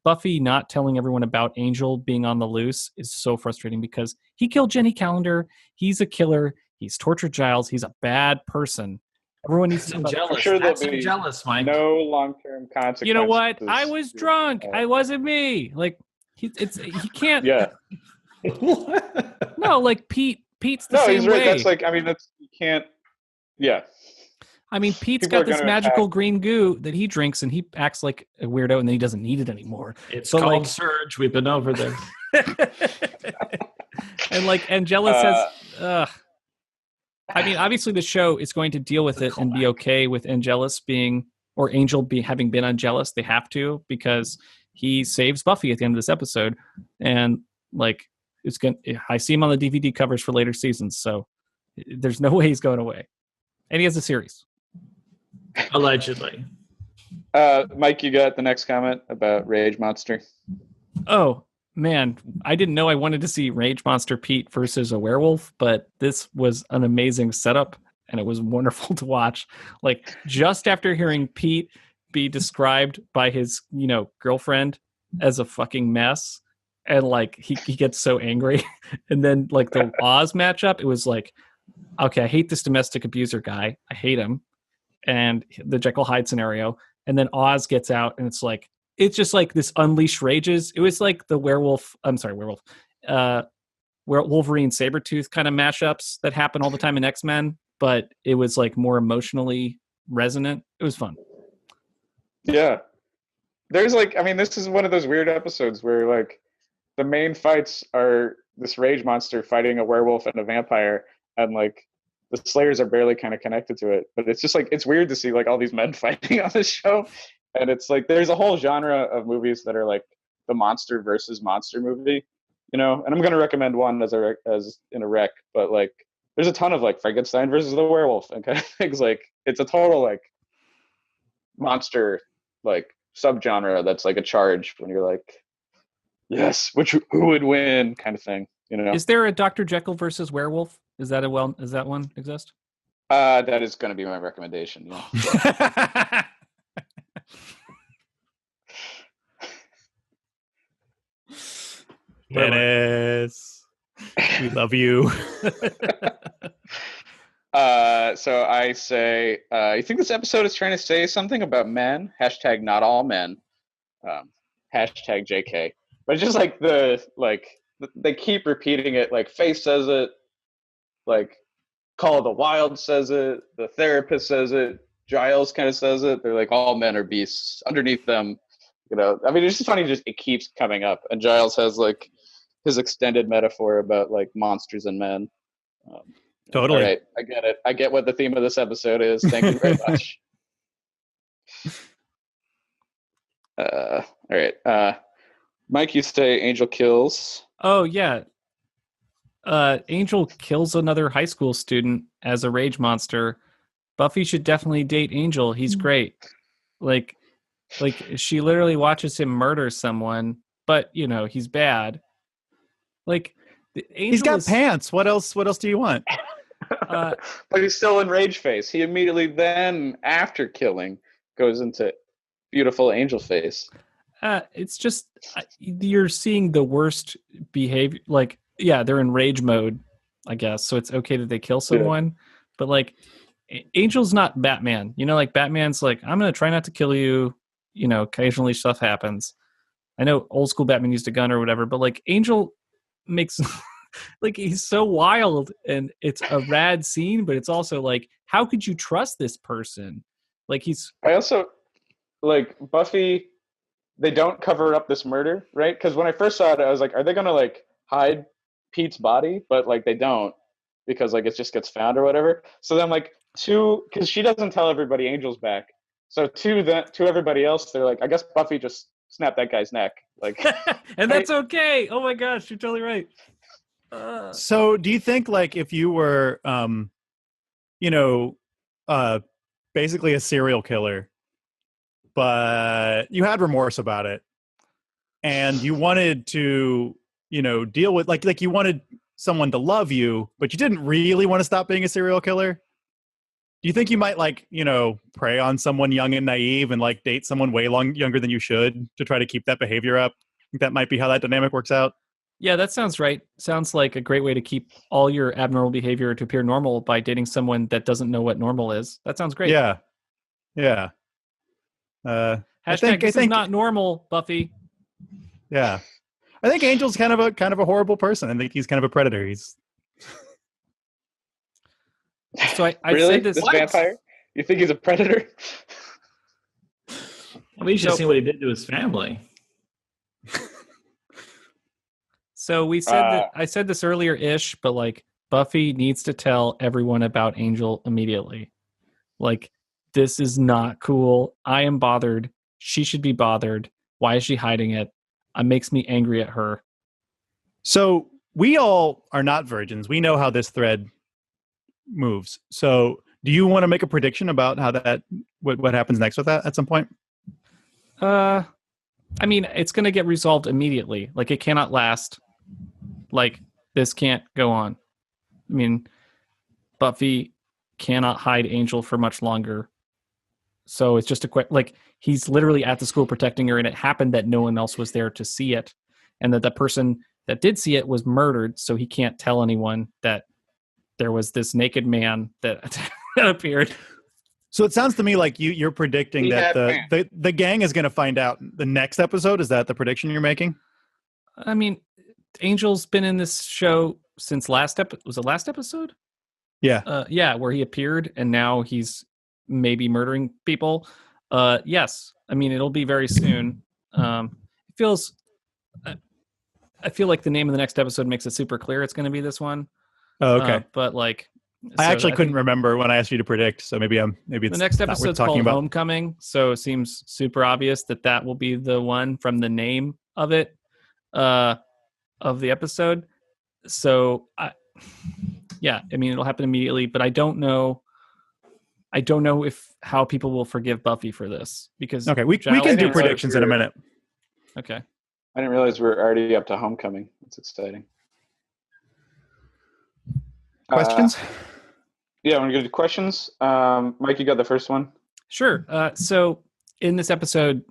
S1: Buffy not telling everyone about Angel being on the loose is so frustrating because he killed Jenny Calendar. He's a killer. He's tortured Giles. He's a bad person. Everyone needs to know about
S3: jealous.
S2: I'm sure
S3: That's
S2: there'll be
S3: jealous, Mike.
S2: no long-term consequences.
S1: You know what? I was drunk. I wasn't me. Like he can't.
S2: Yeah.
S1: No, like Pete's the
S2: No,
S1: same
S2: he's right.
S1: way.
S2: That's like, I mean, that's, you can't, yeah.
S1: I mean, Pete's
S2: People
S1: got
S2: are
S1: this
S2: gonna
S1: magical
S2: attack.
S1: green goo that he drinks, and he acts like a weirdo, and then he doesn't need it anymore.
S3: It's
S1: But,
S3: called
S1: like-
S3: Surge. We've been over this.
S1: And like Angela says, I mean, obviously the show is going to deal with it and be okay with Angelus being, or Angel having been Angelus. They have to, because he saves Buffy at the end of this episode, and like it's going. I see him on the DVD covers for later seasons, so there's no way he's going away, and he has a series.
S3: Allegedly.
S2: Mike, you got the next comment about Rage Monster?
S1: Oh man, I didn't know I wanted to see Rage Monster Pete versus a werewolf, but this was an amazing setup, and it was wonderful to watch. Like just after hearing Pete be described by his, girlfriend as a fucking mess, and like he gets so angry, and then like the Oz matchup, it was like, okay, I hate this domestic abuser guy. I hate him, and the Jekyll Hyde scenario, and then Oz gets out, and it's just like this unleashed rages. It was like the werewolf. Wolverine Sabretooth kind of mashups that happen all the time in X-Men, but it was like more emotionally resonant. It was fun.
S2: Yeah. There's like, I mean, this is one of those weird episodes where like the main fights are this Rage Monster fighting a werewolf and a vampire, and like the Slayers are barely kind of connected to it. But it's just like, it's weird to see like all these men fighting on this show. And it's like, there's a whole genre of movies that are like the monster versus monster movie, and I'm going to recommend one as in a rec, but like there's a ton of like Frankenstein versus the werewolf and kind of things. Like it's a total like monster, like subgenre that's like a charge when you're like, yes, who would win kind of thing,
S1: Is there a Dr. Jekyll versus werewolf? Does that one exist?
S2: That is going to be my recommendation. Yeah.
S4: Dennis, we love you.
S2: So I say, you think this episode is trying to say something about men? Hashtag not all men. Hashtag JK. But it's just like they keep repeating it. Like Faye says it. Like Call of the Wild says it. The therapist says it. Giles kind of says it. They're like, all men are beasts. Underneath them, I mean, it's just funny. Just it keeps coming up, and Giles has like his extended metaphor about like monsters and men.
S4: Totally.
S2: All right, I get it. I get what the theme of this episode is. Thank you very much. All right. Mike, you say Angel kills.
S1: Oh yeah. Angel kills another high school student as a rage monster. Buffy should definitely date Angel. He's great. Like she literally watches him murder someone, but he's bad. Like
S4: he's got pants. What else do you want?
S2: But he's still in rage face. He immediately then, after killing, goes into beautiful Angel face.
S1: It's just you're seeing the worst behavior. Like, yeah, they're in rage mode, I guess. So it's okay that they kill someone, but like, Angel's not Batman. Like Batman's like, I'm gonna try not to kill you. Occasionally stuff happens. I know old school Batman used a gun or whatever, but like Angel makes like he's so wild, and it's a rad scene, but it's also like, how could you trust this person? Like I
S2: also like Buffy. They don't cover up this murder, right? Because when I first saw it, I was like, are they gonna like hide Pete's body? But like they don't, because like it just gets found or whatever. So then like because she doesn't tell everybody Angel's back. So to everybody else, they're like, I guess Buffy just snapped that guy's neck. Like,
S1: and that's okay. Oh my gosh, you're totally right.
S4: So do you think like if you were, basically a serial killer, but you had remorse about it, and you wanted to, deal with like you wanted someone to love you, but you didn't really want to stop being a serial killer? Do you think you might like, prey on someone young and naive and like date someone way younger than you should to try to keep that behavior up? I think that might be how that dynamic works out.
S1: Yeah, that sounds right. Sounds like a great way to keep all your abnormal behavior to appear normal by dating someone that doesn't know what normal is. That sounds great.
S4: Yeah.
S1: Hashtag this is not normal, Buffy.
S4: Yeah. I think Angel's kind of a horrible person. I think he's kind of a predator. He's
S1: So I
S2: really?
S1: said this
S2: vampire? You think he's a predator?
S3: We should see what he did to his family.
S1: So we said that I said this earlier-ish, but like Buffy needs to tell everyone about Angel immediately. Like, this is not cool. I am bothered. She should be bothered. Why is she hiding it? It makes me angry at her.
S4: So we all are not virgins. We know how this thread moves. So do you want to make a prediction about how what happens next with that at some point?
S1: I mean, it's going to get resolved immediately. Like, it cannot last. Like, this can't go on. I mean, Buffy cannot hide Angel for much longer. So it's just like, he's literally at the school protecting her, and it happened that no one else was there to see it, and that the person that did see it was murdered, so he can't tell anyone that there was this naked man that appeared.
S4: So it sounds to me like you're predicting that the gang is going to find out the next episode. Is that the prediction you're making?
S1: I mean, Angel's been in this show since was it last episode?
S4: Yeah.
S1: Yeah, where he appeared, and now he's maybe murdering people. Yes. I mean, it'll be very soon. I feel like the name of the next episode makes it super clear it's going to be this one.
S4: Oh, okay.
S1: But like,
S4: I actually couldn't remember when I asked you to predict, so maybe it's
S1: the next episode's called Homecoming, so it seems super obvious that will be the one from the name of it, of the episode. So, I mean, it'll happen immediately, but I don't know how people will forgive Buffy for this, because
S4: we can do predictions in a minute.
S1: Okay.
S2: I didn't realize we're already up to Homecoming. That's exciting.
S4: Questions?
S2: Yeah, want to go to questions? Mike, you got the first one?
S1: Sure. So in this episode,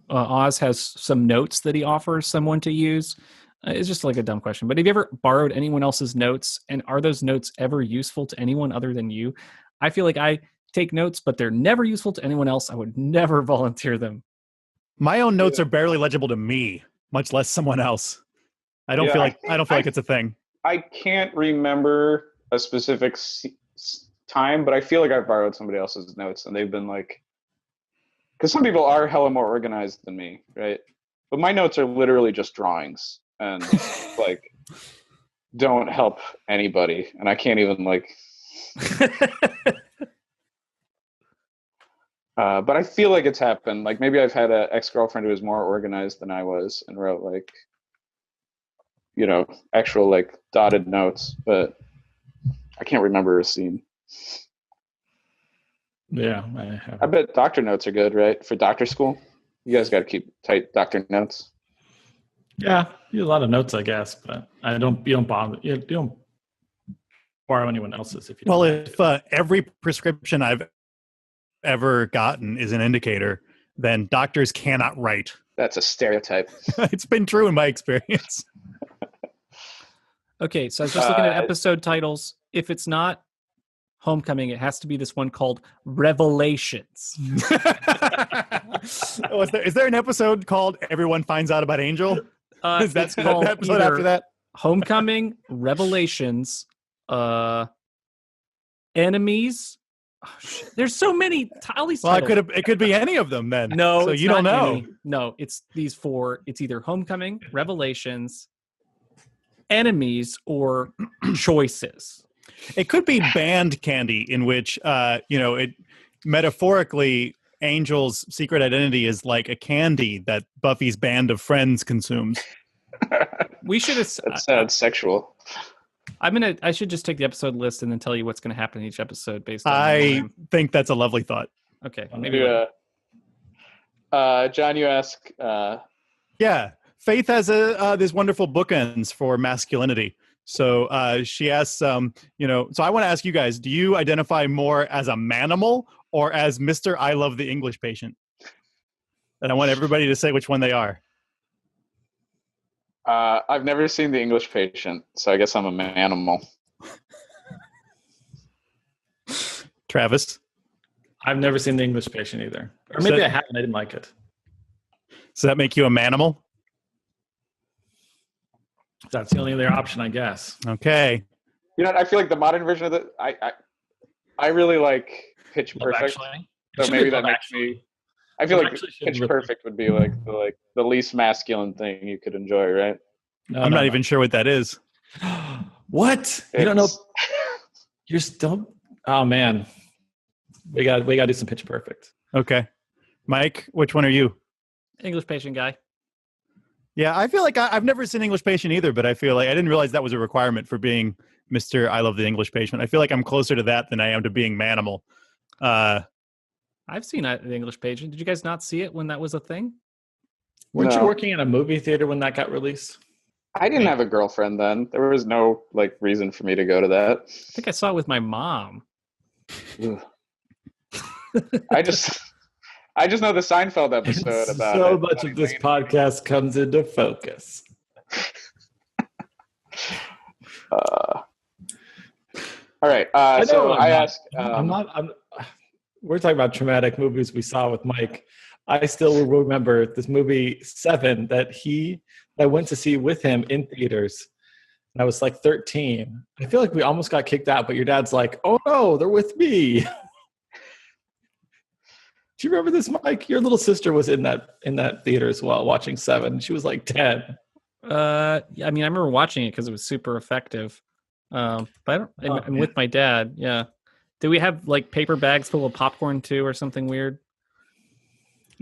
S1: Oz has some notes that he offers someone to use. It's just like a dumb question, but have you ever borrowed anyone else's notes, and are those notes ever useful to anyone other than you? I feel like I take notes, but they're never useful to anyone else. I would never volunteer them.
S4: My own notes are barely legible to me, much less someone else. I don't feel like it's a thing.
S2: I can't remember a specific time, but I feel like I've borrowed somebody else's notes, and they've been like, because some people are hella more organized than me, right? But my notes are literally just drawings and like don't help anybody, and I can't even like. But I feel like it's happened. Like maybe I've had an ex-girlfriend who was more organized than I was and wrote like, actual like dotted notes, but I can't remember a scene.
S3: Yeah,
S2: I bet doctor notes are good, right? For doctor school, you guys got to keep tight doctor notes.
S3: Yeah, you have a lot of notes, I guess, but you don't bother. You don't borrow anyone else's if you.
S4: Well, if every prescription I've ever gotten is an indicator, then doctors cannot write.
S2: That's a stereotype.
S4: It's been true in my experience.
S1: Okay, so I was just looking at episode titles. If it's not Homecoming, it has to be this one called Revelations.
S4: Is there an episode called Everyone Finds Out About Angel? Is that
S1: It's called
S4: the episode after that?
S1: Homecoming, Revelations, Enemies. Oh, shit. There's so many. All these
S4: Well,
S1: titles.
S4: it could be any of them then.
S1: No,
S4: so
S1: it's
S4: you don't
S1: not
S4: know.
S1: any. No, it's these four. It's either Homecoming, Revelations, Enemies, or Choices.
S4: It could be band candy, in which it metaphorically Angel's secret identity is like a candy that Buffy's band of friends consumes.
S1: We should have.
S2: That sounds sexual.
S1: I should just take the episode list and then tell you what's going to happen in each episode based on.
S4: I think that's a lovely thought.
S1: Okay,
S2: Maybe. John, you ask.
S4: Yeah, Faith has this wonderful bookends for masculinity. So she asks, so I want to ask you guys: do you identify more as a manimal or as Mr. I Love the English Patient? And I want everybody to say which one they are.
S2: I've never seen The English Patient, so I guess I'm a manimal.
S4: Travis?
S3: I've never seen The English Patient either. Or maybe I haven't. I didn't like it.
S4: Does that make you a manimal?
S3: That's the only other option, I guess.
S4: Okay.
S2: I feel like the modern version of it, I really like Pitch
S3: Love
S2: Perfect.
S3: Actually.
S2: So maybe that makes me. I feel like Pitch Perfect would be like the least masculine thing you could enjoy, right?
S3: No,
S4: I'm not even sure what that is.
S3: What? You don't know? You're still. Oh man, we got to do some Pitch Perfect.
S4: Okay, Mike, which one are you?
S1: English Patient guy.
S4: Yeah, I feel like I've never seen English Patient either, but I feel like I didn't realize that was a requirement for being Mr. I Love the English Patient. I feel like I'm closer to that than I am to being manimal.
S1: I've seen The English Patient. Did you guys not see it when that was a thing?
S3: Weren't you working in a movie theater when that got released?
S2: I didn't have a girlfriend then. There was no reason for me to go to that.
S1: I think I saw it with my mom.
S2: I just know the Seinfeld episode about
S3: so
S2: it.
S3: much of this podcast comes into focus.
S2: All right. So I asked.
S3: We're talking about traumatic movies we saw with Mike. I still remember this movie 7 that I went to see with him in theaters. And I was like 13. I feel like we almost got kicked out, but your dad's like, "Oh no, they're with me." Do you remember this, Mike? Your little sister was in that theater as well, watching 7. She was like 10.
S1: Yeah, I remember watching it because it was super effective. But I'm with my dad. Yeah. Did we have paper bags full of popcorn too, or something weird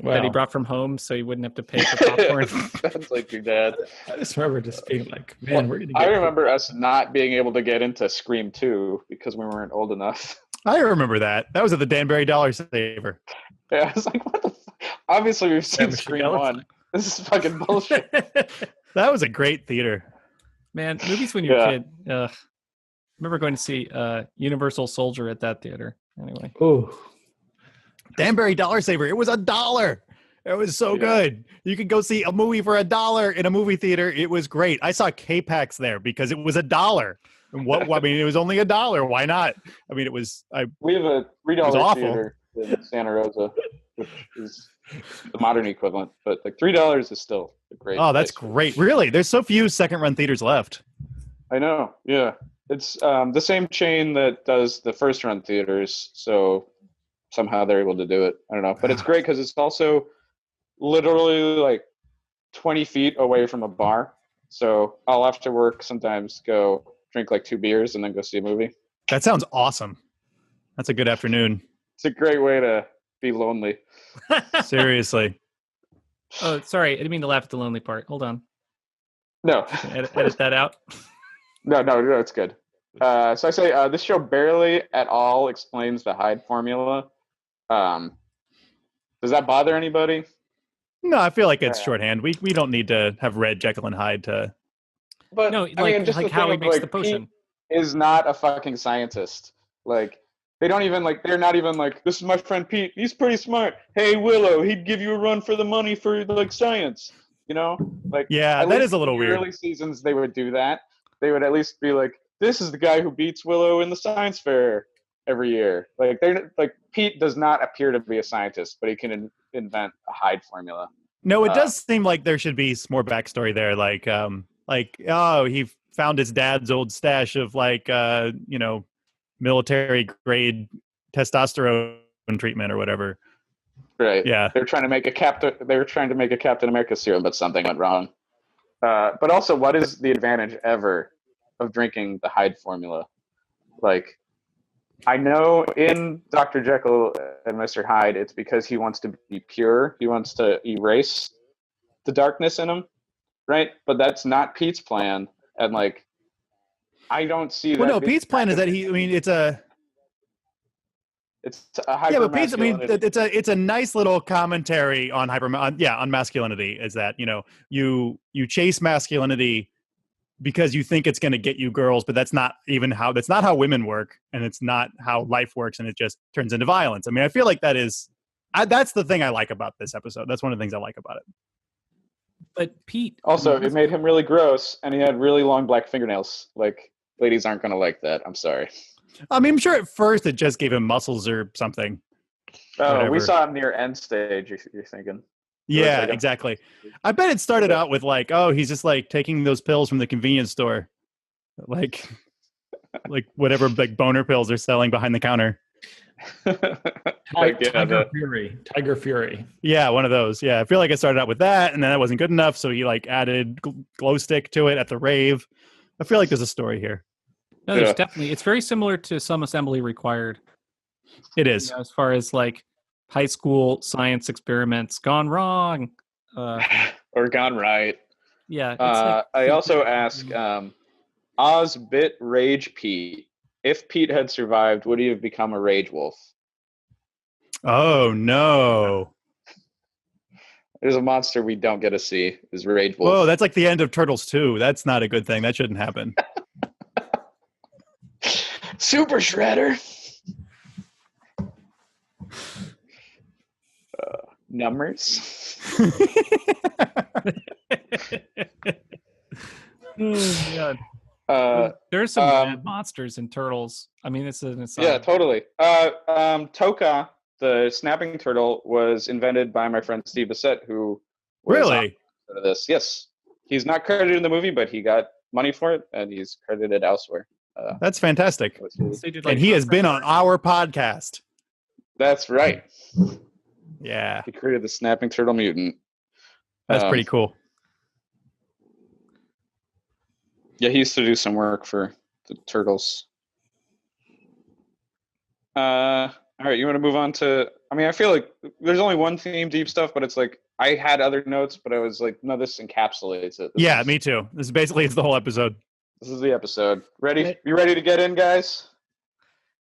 S1: that he brought from home so he wouldn't have to pay for popcorn?
S2: Sounds like your dad.
S3: I just remember just being like, "Man, we're gonna."
S2: I remember us not being able to get into Scream 2 because we weren't old enough.
S4: I remember that. That was at the Danbury Dollar Saver.
S2: Yeah, I was like, what the obviously we've seen Scream 1. This is fucking bullshit.
S4: That was a great theater.
S1: Man, movies when you're a kid. I remember going to see Universal Soldier at that theater. Anyway.
S3: Oh,
S4: Danbury Dollar Saver. It was $1. It was so good. You could go see a movie for $1 in a movie theater. It was great. I saw K-Pax there because it was $1. And it was only $1. Why not? We have a
S2: $3 theater in Santa Rosa, which is the modern equivalent, but $3 is still a great.
S4: Oh, that's great. Really? There's so few second run theaters left.
S2: I know. Yeah. It's the same chain that does the first run theaters, so somehow they're able to do it. I don't know, but it's great because it's also literally like 20 feet away from a bar. So I'll after work sometimes go drink like 2 beers and then go see a movie.
S4: That sounds awesome. That's a good afternoon.
S2: It's a great way to be lonely.
S4: Seriously.
S1: Oh, sorry. I didn't mean to laugh at the lonely part. Hold on.
S2: No,
S1: Edit that out.
S2: no, it's good. So I say this show barely at all explains the Hyde formula. Does that bother anybody?
S4: No, I feel like it's shorthand. We don't need to have read Jekyll and Hyde to.
S2: But
S1: No,
S2: I mean, just
S1: like
S2: the
S1: how
S2: thing
S1: he
S2: of,
S1: makes
S2: like,
S1: the potion.
S2: Pete is not a fucking scientist. Like, they don't even like. They're not even like. This is my friend Pete. He's pretty smart. Hey Willow, he'd give you a run for the money for like science. You know, like
S4: Yeah,
S2: at
S4: that
S2: least
S4: is a little
S2: in the
S4: weird.
S2: early seasons, they would do that. They would at least be like, "This is the guy who beats Willow in the science fair every year." Like they're like Pete does not appear to be a scientist, but he can invent a Hyde formula.
S4: No, it does seem like there should be some more backstory there. Like oh, he found his dad's old stash of military grade testosterone treatment or whatever.
S2: Right.
S4: Yeah.
S2: They're trying to make a They were trying to make a Captain America serum, but something went wrong. But also, what is the advantage ever of drinking the Hyde formula? Like, I know in Dr. Jekyll and Mr. Hyde, it's because he wants to be pure. He wants to erase the darkness in him, right? But that's not Pete's plan. And like, I don't see that.
S4: Well, no, Pete's plan is that it's a but Pete's, it's a nice little commentary on on masculinity. Is that you chase masculinity because you think it's going to get you girls, but that's not how women work, and it's not how life works, and it just turns into violence. I mean, I feel like that's the thing I like about this episode. That's one of the things I like about it.
S1: But Pete
S2: also, it made him really gross, and he had really long black fingernails. Like, ladies aren't going to like that. I'm sorry.
S4: I mean, I'm sure at first it just gave him muscles or something.
S2: Oh,
S4: Whatever.
S2: we saw him near end stage. You're thinking?
S4: Yeah, exactly. I bet it started out with like, oh, he's just like taking those pills from the convenience store, like whatever big boner pills they're selling behind the counter.
S3: Tiger Fury.
S4: Yeah, one of those. Yeah, I feel like it started out with that, and then that wasn't good enough, so he like added glow stick to it at the rave. I feel like there's a story here.
S1: No, there's definitely. It's very similar to Some Assembly Required.
S4: It is,
S1: as far as like high school science experiments gone wrong,
S2: or gone right.
S1: Yeah.
S2: I also ask Oz bit Rage Pete. If Pete had survived, would he have become a rage wolf?
S4: Oh no!
S2: There's a monster we don't get to see. Is Rage Wolf?
S4: Whoa, that's like the end of Turtles 2. That's not a good thing. That shouldn't happen.
S2: Super Shredder. Numbers.
S1: Oh, God. There's some bad monsters in Turtles. I mean, it's an aside.
S2: Yeah, totally. Toka, the snapping turtle, was invented by my friend Steve Bissett, who was
S4: really
S2: on this. Yes, he's not credited in the movie, but he got money for it, and he's credited elsewhere.
S4: That's fantastic.
S1: So
S4: and he has been on our podcast.
S2: That's right.
S4: Yeah,
S2: he created the snapping turtle mutant.
S4: That's pretty cool.
S2: Yeah, he used to do some work for the Turtles. All right, you want to move on to... I mean, I feel like there's only one theme, deep stuff, but it's like I had other notes, but I was like, no, this encapsulates it.
S4: Me too. This is basically it's the whole episode.
S2: This is the episode. Ready? You ready to get in, guys?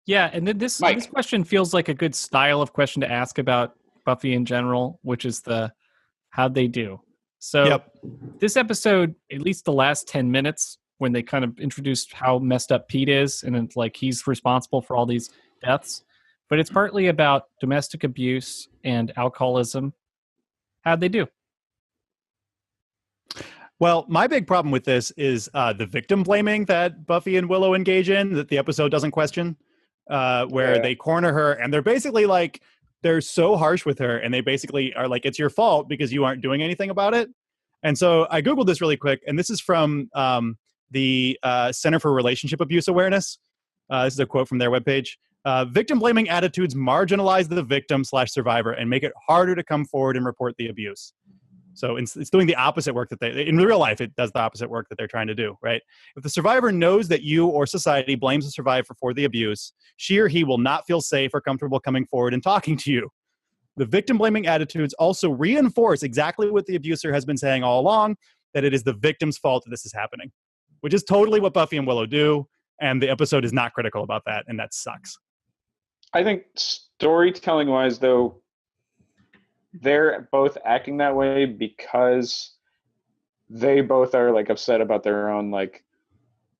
S1: Yeah, and then this question feels like a good style of question to ask about Buffy in general, which is how'd they do? So This episode, at least the last 10 minutes, when they kind of introduced how messed up Pete is, and it's like he's responsible for all these deaths, but it's partly about domestic abuse and alcoholism. How'd they do?
S4: Well, my big problem with this is the victim blaming that Buffy and Willow engage in, that the episode doesn't question, where they corner her, and they're basically like, they're so harsh with her, and they basically are like, it's your fault because you aren't doing anything about it. And so I Googled this really quick, and this is from the Center for Relationship Abuse Awareness. This is a quote from their webpage. Victim-blaming attitudes marginalize the victim/survivor and make it harder to come forward and report the abuse. So it's doing the opposite work that in real life, it does the opposite work that they're trying to do, right? If the survivor knows that you or society blames the survivor for the abuse, she or he will not feel safe or comfortable coming forward and talking to you. The victim-blaming attitudes also reinforce exactly what the abuser has been saying all along, that it is the victim's fault that this is happening, which is totally what Buffy and Willow do, and the episode is not critical about that, and that sucks.
S2: I think storytelling-wise, though, they're both acting that way because they both are like upset about their own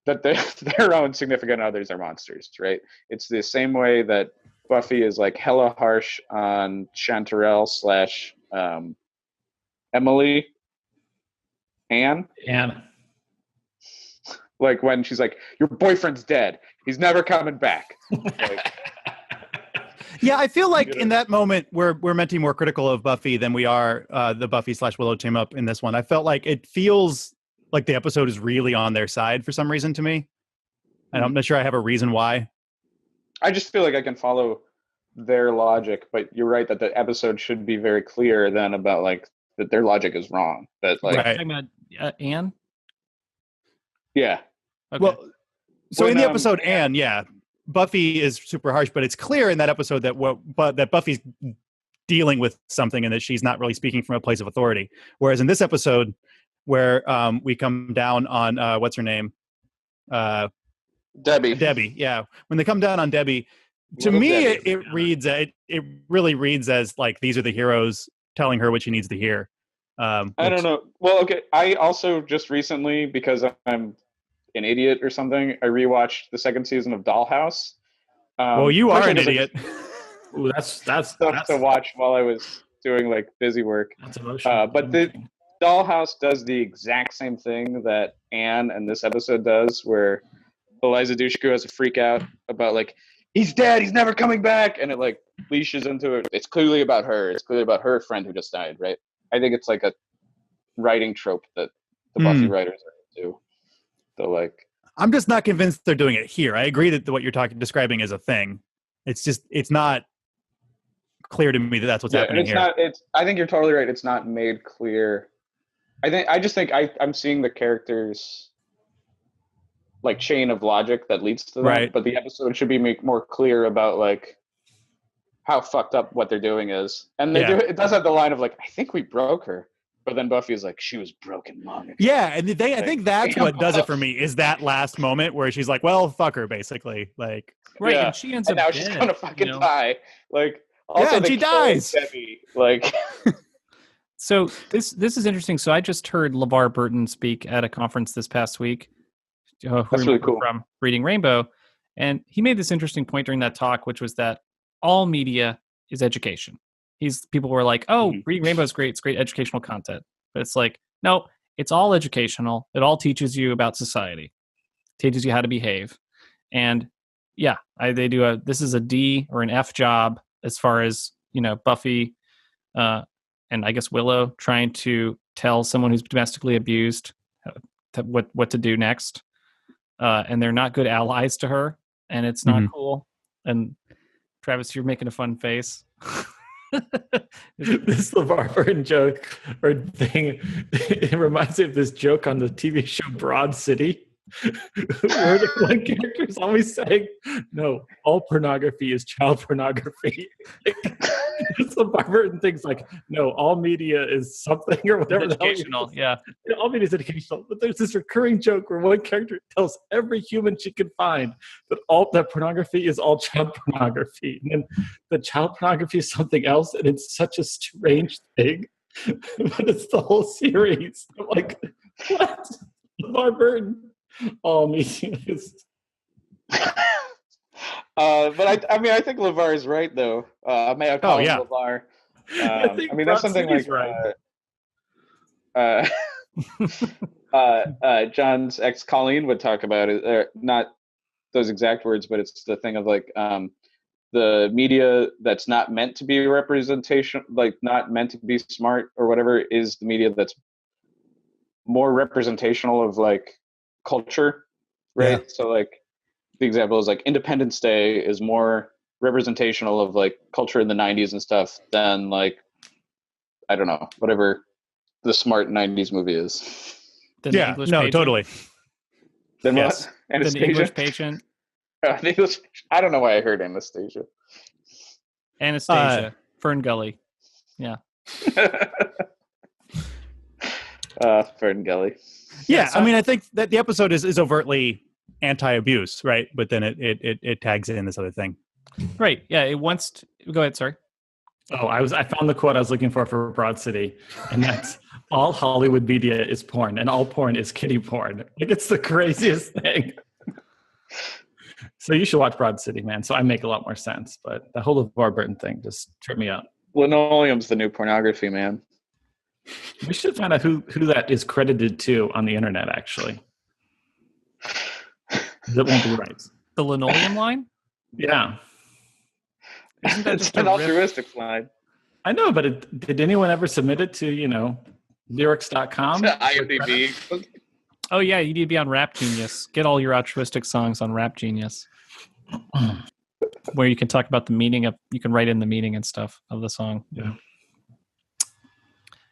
S2: that their own significant others are monsters, right? It's the same way that Buffy is like hella harsh on Chanterelle / Emily Anne. Like when she's like, your boyfriend's dead. He's never coming back. Like,
S4: yeah, I feel like in that moment we're meant to be more critical of Buffy than we are the Buffy/Willow team up in this one. I felt like it feels like the episode is really on their side for some reason to me. And I'm not sure I have a reason why.
S2: I just feel like I can follow their logic, but you're right that the episode should be very clear then about like that their logic is wrong. That like
S1: Talking about Anne?
S2: Yeah.
S1: Okay.
S4: Well, so in the episode Anne, yeah, Buffy is super harsh, but it's clear in that episode that that Buffy's dealing with something and that she's not really speaking from a place of authority. Whereas in this episode, where we come down on what's her name,
S2: Debbie,
S4: yeah, when they come down on Debbie, to me it really reads as like these are the heroes telling her what she needs to hear.
S2: I don't know. Well, okay. I also just recently, because I'm an idiot or something, I rewatched the second season of Dollhouse.
S4: Well, you are an idiot.
S3: Ooh, that's
S2: stuff to watch while I was doing like busy work.
S3: That's emotional.
S2: But the Dollhouse does the exact same thing that Anne and this episode does, where Eliza Dushku has a freak out about like, he's dead, he's never coming back, and it like leashes into it. It's clearly about her. It's clearly about her friend who just died, right? I think it's like a writing trope that the Buffy writers are into. So like,
S4: I'm just not convinced they're doing it here. I agree that what you're describing is a thing. It's just it's not clear to me that that's what's happening here.
S2: I think you're totally right. It's not made clear. I just think I'm seeing the characters like chain of logic that leads to that. Right. But the episode should be more clear about like how fucked up what they're doing is. And they do it does have the line of like, I think we broke her. But then Buffy is like, she was broken long ago.
S4: Yeah, and I think that's what does it for me, is that last moment where she's like, well, fuck her, basically. Like,
S1: right, and she ends up
S2: now
S1: dead,
S2: she's gonna fucking die. Like, also
S4: and she dies.
S2: Debbie, like
S1: So this is interesting. So I just heard LeVar Burton speak at a conference this past week.
S2: That's really cool.
S1: From Reading Rainbow. And he made this interesting point during that talk, which was that all media is education. People were like, oh, Reading Rainbow is great. It's great educational content. But it's like, no, it's all educational. It all teaches you about society. It teaches you how to behave. And yeah, this is a D or an F job as far as, Buffy and I guess Willow trying to tell someone who's domestically abused what to do next. And they're not good allies to her. And it's not cool. And Travis, you're making a fun face.
S3: This LeVar Burton joke or thing, it reminds me of this joke on the TV show Broad City, where the one character is always saying, no, all pornography is child pornography. This LeVar Burton thinks like, no, all media is something or whatever.
S1: Educational, yeah.
S3: All media is educational. But there's this recurring joke where one character tells every human she can find that pornography is all child pornography. And then the child pornography is something else, and it's such a strange thing. But it's the whole series. I'm like, what? LeVar Burton. All media is.
S2: But I think LeVar is right, though. May I call him LeVar? That's something like John's ex Colleen would talk about it. Not those exact words, but it's the thing of like the media that's not meant to be representation, like not meant to be smart or whatever, is the media that's more representational of like culture, right?
S4: Yeah.
S2: So like the example is like Independence Day is more representational of like culture in the 90s and stuff than like, I don't know, whatever the smart 90s movie is.
S1: The
S4: Yeah,
S1: English
S4: no,
S1: patient.
S4: totally.
S2: Then
S4: Yes.
S2: what?
S1: The
S2: Anastasia?
S1: English patient.
S2: The English, I don't know why I heard Anastasia.
S1: Anastasia. Fern Gully. Yeah.
S2: Fern Gully.
S4: Yeah,
S1: so
S4: I mean, I think that the episode is overtly anti-abuse, right? But then it tags in this other thing.
S1: Right. Yeah. It wants to go ahead. Sorry.
S3: Oh, I found the quote I was looking for Broad City, and that's all Hollywood media is porn, and all porn is kiddie porn. Like, it's the craziest thing. So you should watch Broad City, man. So I make a lot more sense. But the whole LeVar Burton thing just tripped me up.
S2: Linoleum's the new pornography, man.
S3: We should find out who that is credited to on the internet, actually. That won't be right.
S1: The linoleum line?
S3: Yeah.
S1: Isn't that
S2: It's
S1: just
S2: an
S1: a riff?
S2: altruistic line.
S3: I know, but did anyone ever submit it to, lyrics.com?
S2: IMDb.
S1: Oh, yeah. You need to be on Rap Genius. Get all your altruistic songs on Rap Genius. Where you can talk about the meaning of, you can write in the meaning and stuff of the song.
S3: Yeah.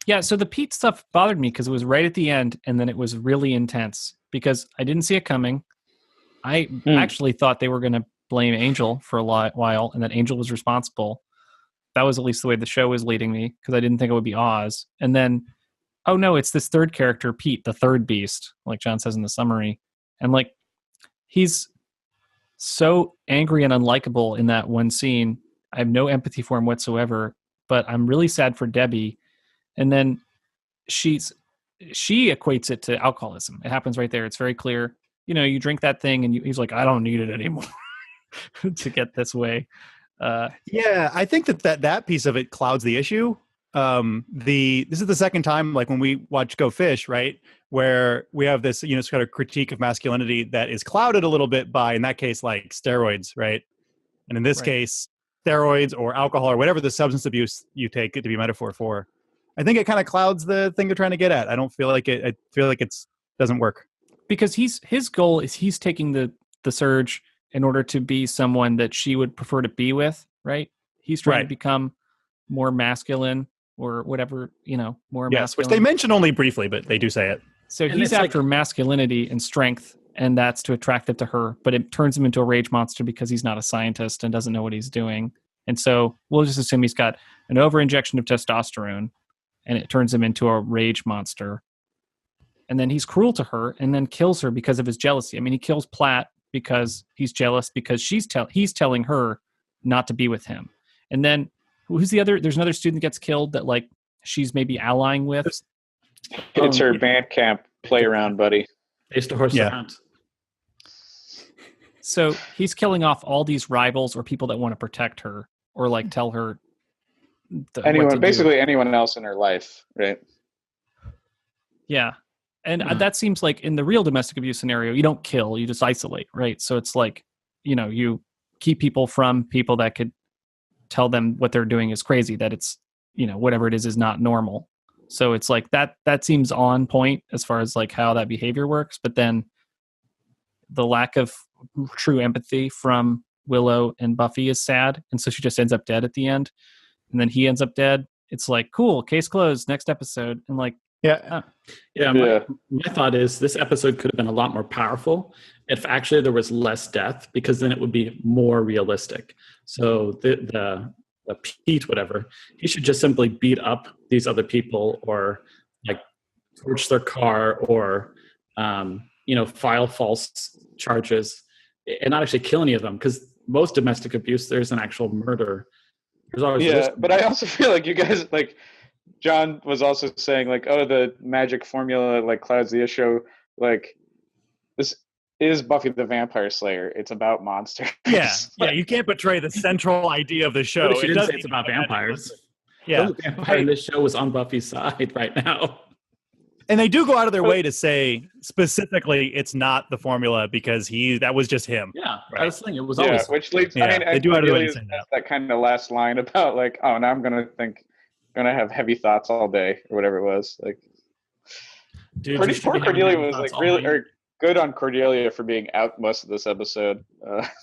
S1: Yeah, so the Pete stuff bothered me because it was right at the end, and then it was really intense because I didn't see it coming. I actually thought they were going to blame Angel for a while, and that Angel was responsible. That was at least the way the show was leading me because I didn't think it would be Oz. And then, oh no, it's this third character, Pete, the third beast, like John says in the summary. And like, he's so angry and unlikable in that one scene. I have no empathy for him whatsoever, but I'm really sad for Debbie. And then she equates it to alcoholism. It happens right there. It's very clear. You drink that thing, and he's like, I don't need it anymore to get this way.
S4: Yeah, I think that piece of it clouds the issue. This is the second time, like when we watch Go Fish, right, where we have this, sort of critique of masculinity that is clouded a little bit by, in that case, like steroids, right, and in this case, steroids or alcohol or whatever the substance abuse you take it to be a metaphor for. I think it kind of clouds the thing they're trying to get at. I don't feel like it. I feel like it's doesn't work
S1: because his goal is he's taking the surge in order to be someone that she would prefer to be with, right? He's trying to become more masculine or whatever, more masculine.
S4: Which they mention only briefly, but they do say it.
S1: So
S3: And
S1: he's
S3: it's
S1: after masculinity and strength, and that's to attract it to her, but it turns him into a rage monster because he's not a scientist and doesn't know what he's doing. And so we'll just assume he's got an overinjection of testosterone, and it turns him into a rage monster. And then he's cruel to her and then kills her because of his jealousy. I mean, he kills Platt because he's jealous because he's telling her not to be with him. And then who's the other? There's another student that gets killed that like she's maybe allying with.
S2: It's her band camp play around buddy.
S3: They used to horse around.
S1: So he's killing off all these rivals or people that want to protect her or like tell her
S2: anyone else in her life, right?
S1: Yeah. And that seems like in the real domestic abuse scenario, you don't kill, you just isolate, right? So it's like, you keep people from people that could tell them what they're doing is crazy, that it's, whatever it is not normal. So it's like that seems on point as far as like how that behavior works. But then the lack of true empathy from Willow and Buffy is sad. And so she just ends up dead at the end. And then he ends up dead. It's like, cool, case closed, next episode. And like,
S3: my thought is this episode could have been a lot more powerful if actually there was less death, because then it would be more realistic. So the Pete, whatever, he should just simply beat up these other people or like torch their car or file false charges and not actually kill any of them, because most domestic abuse there's an actual murder. There's always
S2: but I also feel like you guys like John was also saying like, oh, the magic formula like clouds the issue. Like, this is Buffy the Vampire Slayer. It's about monsters.
S4: Yeah, you can't betray the central idea of the show.
S3: She didn't say it's about vampires.
S4: Yeah,
S3: the vampire in this show was on Buffy's side right now.
S4: And they do go out of their way to say specifically it's not the formula because that was just him.
S3: Yeah, right. I was saying it was always.
S2: Which leads.
S4: Yeah,
S2: I mean,
S4: they do out of their way to say
S2: that kind of last line about like, oh, now I'm gonna have heavy thoughts all day or whatever it was. Like,
S3: dude,
S2: poor Cordelia was like really. good on Cordelia for being out most of this episode.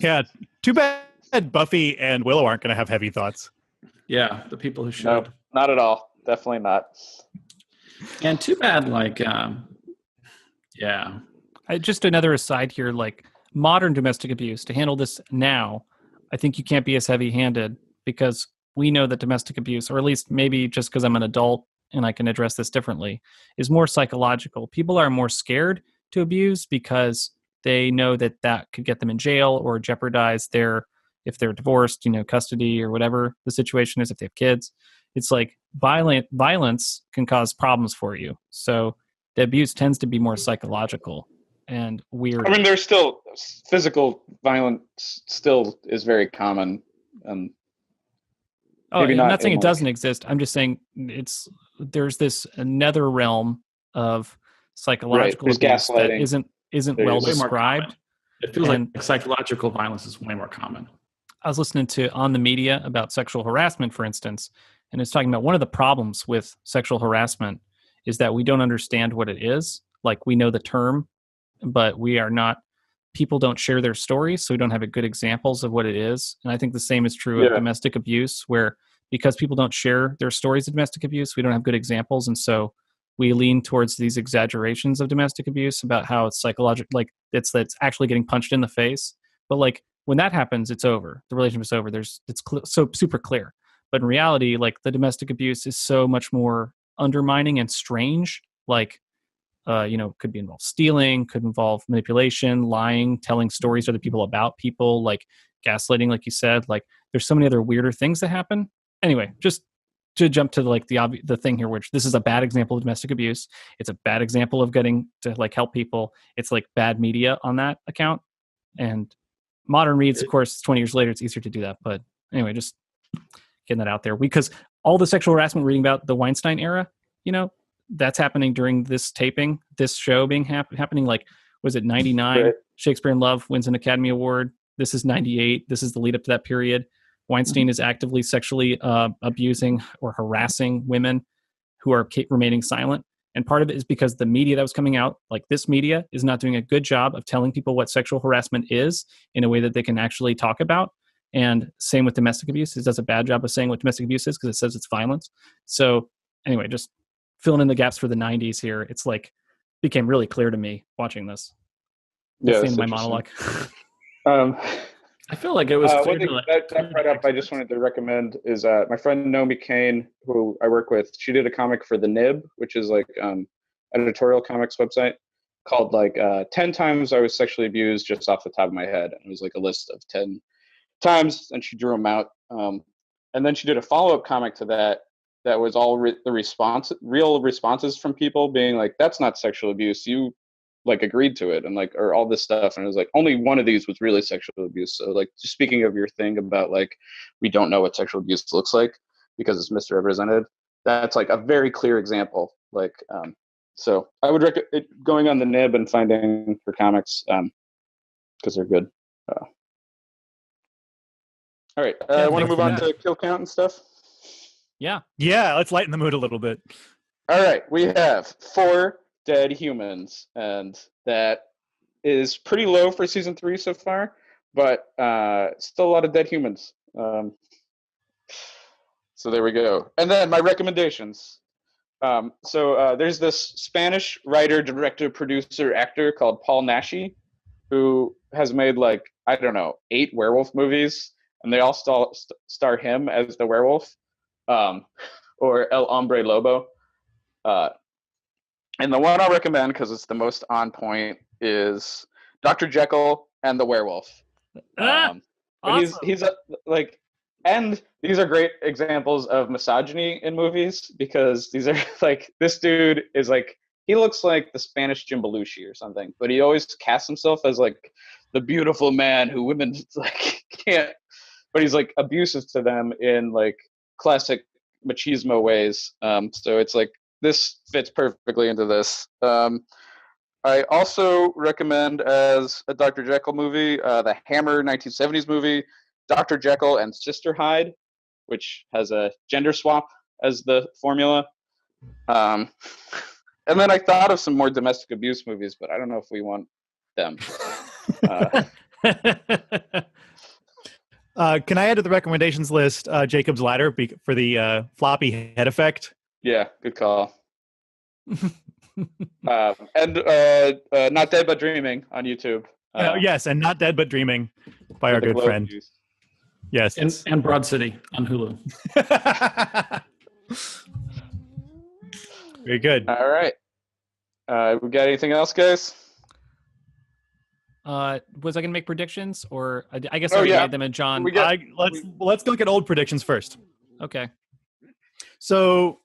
S4: Yeah, too bad Buffy and Willow aren't going to have heavy thoughts.
S3: Yeah, the people who should.
S2: No, not at all. Definitely not.
S3: And too bad, like, yeah.
S1: Just another aside here, like modern domestic abuse, to handle this now, I think you can't be as heavy-handed because we know that domestic abuse, or at least maybe just because I'm an adult and I can address this differently, is more psychological. People are more scared to abuse because they know that that could get them in jail or jeopardize their, if they're divorced, custody or whatever the situation is, if they have kids. It's like violence can cause problems for you. So the abuse tends to be more psychological and weird.
S2: I mean, there's still physical violence still is very common.
S1: I'm not saying it doesn't exist. I'm just saying there's this another realm of psychological abuse that isn't well described.
S3: It feels like psychological violence is way more common.
S1: I was listening to On the Media about sexual harassment, for instance, and it's talking about one of the problems with sexual harassment is that we don't understand what it is. Like, we know the term, but people don't share their stories, so we don't have good examples of what it is. And I think the same is true of domestic abuse, where because people don't share their stories of domestic abuse, we don't have good examples. And so we lean towards these exaggerations of domestic abuse about how it's psychological, like it's actually getting punched in the face. But like when that happens, it's over. The relationship's over. So super clear. But in reality, like the domestic abuse is so much more undermining and strange. Like, could be involved stealing, could involve manipulation, lying, telling stories to other people about people, like gaslighting, like you said. Like there's so many other weirder things that happen. Anyway, just to jump to like the thing here, which this is a bad example of domestic abuse. It's a bad example of getting to like help people. It's like bad media on that account. And modern reads, of course, 20 years later, it's easier to do that. But anyway, just getting that out there, because all the sexual harassment we're reading about the Weinstein era, that's happening during this taping, this show being happening. Like, was it 99? Right. Shakespeare in Love wins an Academy Award. This is 98. This is the lead up to that period. Weinstein is actively sexually abusing or harassing women who are remaining silent. And part of it is because the media that was coming out, like this media, is not doing a good job of telling people what sexual harassment is in a way that they can actually talk about. And same with domestic abuse. It does a bad job of saying what domestic abuse is because it says it's violence. So anyway, just filling in the gaps for the 90s here. It's like became really clear to me watching this.
S2: That's
S1: the end of my monologue.
S3: I feel like it was
S2: one thing that brought up I just wanted to recommend is my friend Naomi Kane, who I work with. She did a comic for The Nib, which is like editorial comics website, called like 10 times I was sexually abused just off the top of my head. And it was like a list of 10 times, and she drew them out. And then she did a follow-up comic to that was all real responses from people being like, that's not sexual abuse. You like agreed to it, and like, or all this stuff. And it was like, only one of these was really sexual abuse. So like, just speaking of your thing about like, we don't know what sexual abuse looks like because it's misrepresented. That's like a very clear example. Like, so I would recommend going on the Nib and finding her comics because they're good. All right. I want to move on to kill count and stuff.
S1: Yeah.
S4: Let's lighten the mood a little bit.
S2: All right. We have 4 dead humans, and that is pretty low for season 3 so far, but still a lot of dead humans. So there we go. And then my recommendations. So there's this Spanish writer, director, producer, actor called Paul Naschy, who has made like, I don't know, 8 werewolf movies, and they all star him as the werewolf, or El Hombre Lobo. And the one I'll recommend, because it's the most on point, is Dr. Jekyll and the Werewolf.
S1: Awesome.
S2: He's like, and these are great examples of misogyny in movies, because these are like, this dude is like, he looks like the Spanish Jim Belushi or something, but he always casts himself as like the beautiful man who women like can't, but he's like abusive to them in like classic machismo ways. So it's like, this fits perfectly into this. I also recommend as a Dr. Jekyll movie, the Hammer 1970s movie, Dr. Jekyll and Sister Hyde, which has a gender swap as the formula. And then I thought of some more domestic abuse movies, but I don't know if we want them. Uh,
S4: Can I add to the recommendations list Jacob's Ladder for the floppy head effect?
S2: yeah, good call. And Not Dead But Dreaming on YouTube.
S4: Yes, and Not Dead But Dreaming by our
S2: with the
S4: good
S2: glow
S4: friend.
S2: juice.
S4: Yes.
S3: and Broad City on Hulu.
S4: Very good.
S2: All right. We got anything else, guys?
S1: Was I going to make predictions, or I guess
S2: Oh,
S1: I already
S2: yeah.
S1: made them, and John.
S2: We got-
S4: Let's look at old predictions first.
S1: Okay.
S4: So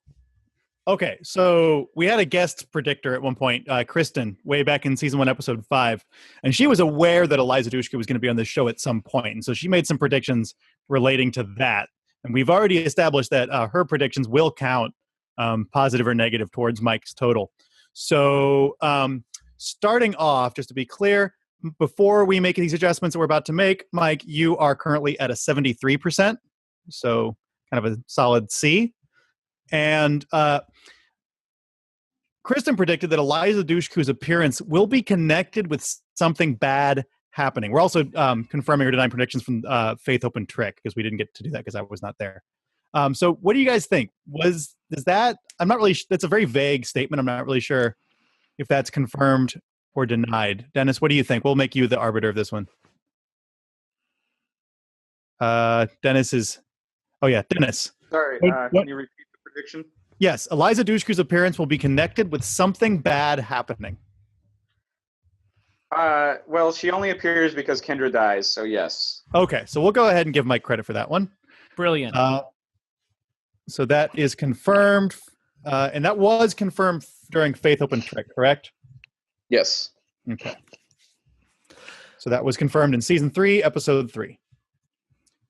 S4: we had a guest predictor at one point, Kristen, way back in season 1, episode 5, and she was aware that Eliza Dushku was going to be on this show at some point, and so she made some predictions relating to that. And we've already established that her predictions will count, positive or negative, towards Mike's total. So starting off, just to be clear, before we make these adjustments that we're about to make, Mike, you are currently at a 73%, so kind of a solid C. And Kristen predicted that Eliza Dushku's appearance will be connected with something bad happening. We're also confirming or denying predictions from Faith, Hope, and Trick, because we didn't get to do that because I was not there. So what do you guys think? I'm not really, that's a very vague statement. I'm not really sure if that's confirmed or denied. Dennis, what do you think? We'll make you the arbiter of this one. Dennis.
S2: Sorry,
S4: What?
S2: can you repeat the prediction?
S4: Yes, Eliza Dushku's appearance will be connected with something bad happening.
S2: Well, she only appears because Kendra dies, so yes.
S4: Okay, so we'll go ahead and give Mike credit for that one.
S1: Brilliant.
S4: So that is confirmed, and that was confirmed during Faith, Hope, and Trick, correct?
S2: Yes.
S4: Okay. So that was confirmed in season 3, episode 3.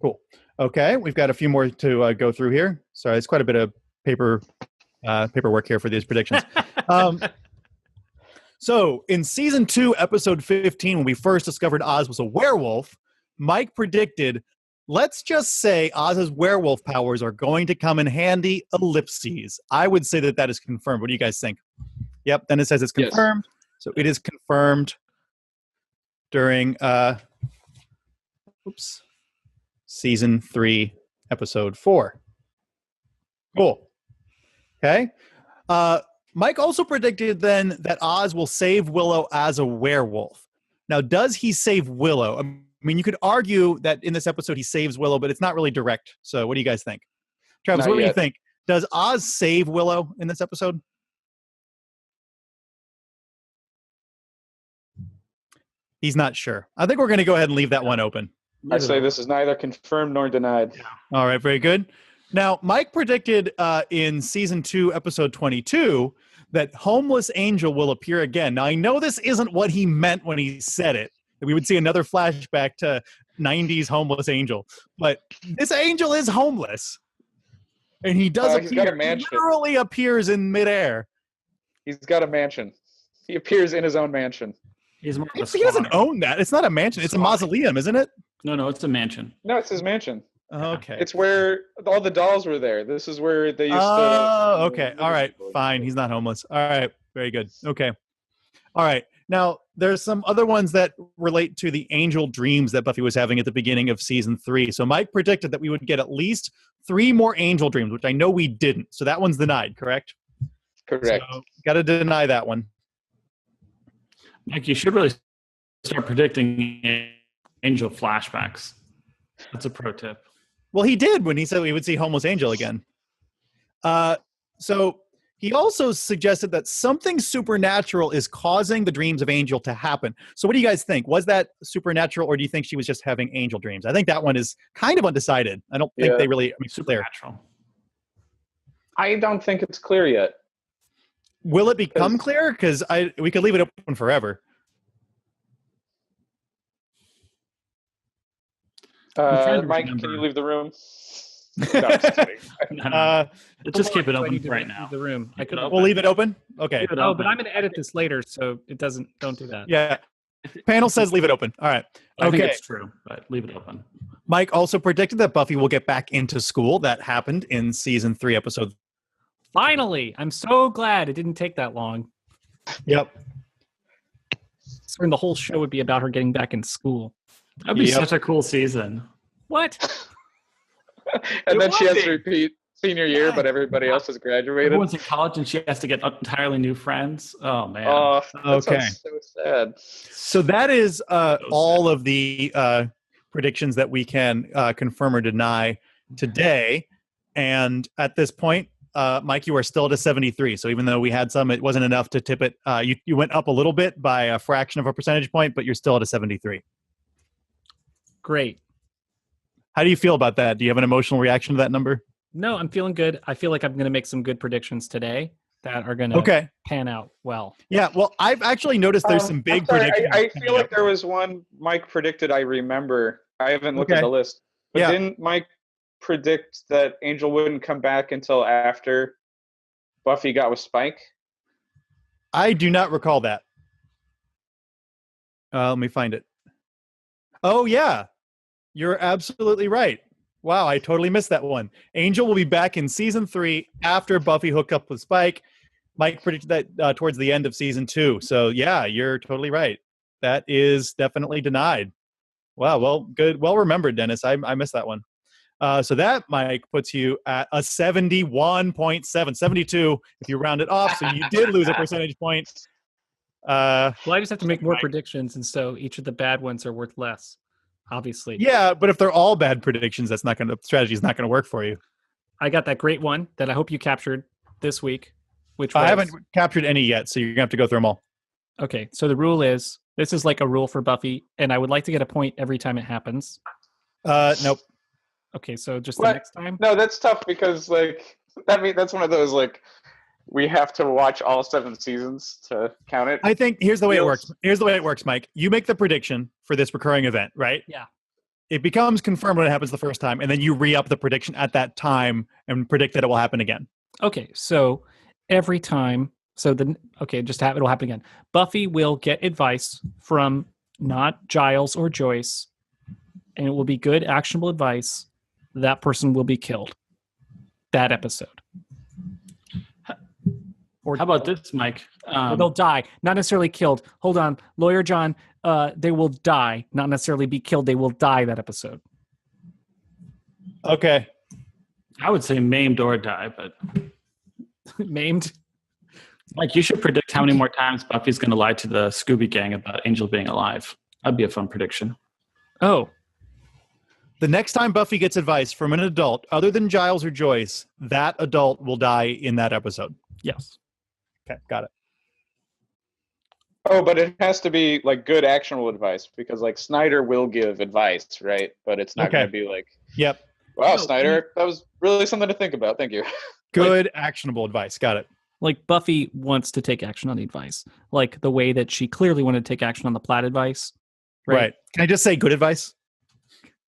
S4: Cool. Okay, we've got a few more to go through here. Sorry, it's quite a bit of paperwork here for these predictions. So in season 2, episode 15, when we first discovered Oz was a werewolf, Mike predicted, let's just say Oz's werewolf powers are going to come in handy, ellipses. I would say that is confirmed. What do you guys think? Yep, then it says it's confirmed. Yes. So it is confirmed during season 3, episode 4. Cool. Okay. Mike also predicted then that Oz will save Willow as a werewolf. Now, does he save Willow? I mean, you could argue that in this episode he saves Willow, but it's not really direct. So what do you guys think? Travis, what do you think? Does Oz save Willow in this episode? He's not sure. I think we're going to go ahead and leave that one open.
S2: I say this is neither confirmed nor denied.
S3: Yeah.
S4: All right, very good. Now, Mike predicted in season 2, episode 22, that Homeless Angel will appear again. Now, I know this isn't what he meant when he said it, that we would see another flashback to 90s Homeless Angel. But this angel is homeless. And he does appear.
S2: He's got a mansion.
S4: He literally appears in midair.
S2: He's got a mansion. He appears in his own mansion.
S3: He's more of a
S4: He doesn't
S3: squatter.
S4: own that. It's not a mansion. It's a mausoleum, isn't it?
S3: No, it's a mansion.
S2: No, it's his mansion.
S4: Okay.
S2: It's where all the dolls were there. This is where they used to.
S4: Oh, okay. All right. Fine. He's not homeless. All right. Very good. Okay. All right. Now, there's some other ones that relate to the angel dreams that Buffy was having at the beginning of season 3. So Mike predicted that we would get at least 3 more angel dreams, which I know we didn't. So that one's denied, correct?
S2: Correct.
S4: So, got to deny that one.
S3: Mike, you should really start predicting angel flashbacks. That's a pro tip.
S4: Well, he did when he said we would see Homeless Angel again. So he also suggested that something supernatural is causing the dreams of Angel to happen. So what do you guys think? Was that supernatural, or do you think she was just having angel dreams? I think that one is kind of undecided. I don't think they really make it clear.
S3: Supernatural.
S2: I don't think it's clear yet.
S4: Will it become clear? Because we could leave it open forever.
S2: Mike, can you leave the room? No, I'm just kidding.
S3: Just keep it
S1: I
S3: open
S1: need to
S3: right
S1: leave
S3: now.
S1: The room. I could.
S4: We'll leave it open? Okay.
S3: Leave it
S1: Oh,
S3: open.
S1: but I'm going to edit this later, so it doesn't. Don't do that.
S4: Yeah. Panel says leave it open. All right.
S3: I think
S4: Okay.
S3: it's true, but leave it open.
S4: Mike also predicted that Buffy will get back into school. That happened in season 3, episode.
S1: Finally, I'm so glad it didn't take that long.
S4: Yep.
S1: And the whole show would be about her getting back in school.
S3: That'd be
S4: Yep.
S3: such a cool season.
S1: What?
S2: And
S1: It
S2: then she
S1: would
S2: has
S1: be.
S2: to repeat senior year, but everybody else has graduated.
S3: Everyone's in college and she has to get entirely new friends. Oh man.
S2: Oh, that
S4: Okay.
S2: sounds so sad.
S4: So that is all of the predictions that we can confirm or deny today. And at this point, Mike, you are still at a 73. So even though we had some, it wasn't enough to tip it. You went up a little bit by a fraction of a percentage point, but you're still at a 73.
S1: Great.
S4: How do you feel about that? Do you have an emotional reaction to that number?
S1: No, I'm feeling good. I feel like I'm going to make some good predictions today that are going to pan out well.
S4: Yeah. Well, I've actually noticed there's some big
S2: I'm sorry,
S4: predictions.
S2: I
S4: coming
S2: feel like
S4: up.
S2: there was one Mike predicted. I remember. I haven't looked at the list. But
S4: Yeah.
S2: didn't Mike predict that Angel wouldn't come back until after Buffy got with Spike?
S4: I do not recall that. Let me find it. Oh, yeah. You're absolutely right. Wow, I totally missed that one. Angel will be back in season 3 after Buffy hooked up with Spike. Mike predicted that towards the end of season 2. So, yeah, you're totally right. That is definitely denied. Wow, well, good. Well remembered, Dennis. I missed that one. So that, Mike, puts you at a 71.7, 72 if you round it off. So you did lose a percentage point.
S1: Well, I just have to make more predictions, and so each of the bad ones are worth less, obviously.
S4: Yeah, but if they're all bad predictions, strategy is not going to work for you.
S1: I got that great one that I hope you captured this week, which was...
S4: I haven't captured any yet, so you're going to have to go through them all.
S1: Okay, so the rule is, this is like a rule for Buffy, and I would like to get a point every time it happens.
S4: Nope.
S1: Okay, so just
S2: What?
S1: the next time?
S2: No, that's tough because that's one of those we have to watch all 7 seasons to count it.
S4: I think here's the way it
S2: Feels-
S4: works. Here's the way it works, Mike. You make the prediction for this recurring event, right?
S1: Yeah.
S4: It becomes confirmed when it happens the first time, and then you re-up the prediction at that time and predict that it will happen again.
S1: Okay, so every time, it'll happen again. Buffy will get advice from not Giles or Joyce, and it will be good, actionable advice. That person will be killed. That episode.
S3: Or how about this, Mike?
S1: Or they'll die, not necessarily killed. Hold on, Lawyer John. They will die, not necessarily be killed. They will die that episode.
S4: Okay.
S3: I would say maimed or die, but
S1: Maimed.
S3: Mike, you should predict how many more times Buffy's going to lie to the Scooby Gang about Angel being alive. That'd be a fun prediction.
S1: Oh,
S4: The next time Buffy gets advice from an adult other than Giles or Joyce, that adult will die in that episode.
S1: yes.
S4: Okay, got it.
S2: Oh, but it has to be good actionable advice because Snyder will give advice, right? But it's not going to be
S4: Yep.
S2: wow,
S1: No,
S2: Snyder, that was really something to think about. Thank you.
S4: Good actionable advice. Got it.
S1: Like Buffy wants to take action on the advice, like the way that she clearly wanted to take action on the Platt advice.
S4: Right. Can I just say good advice?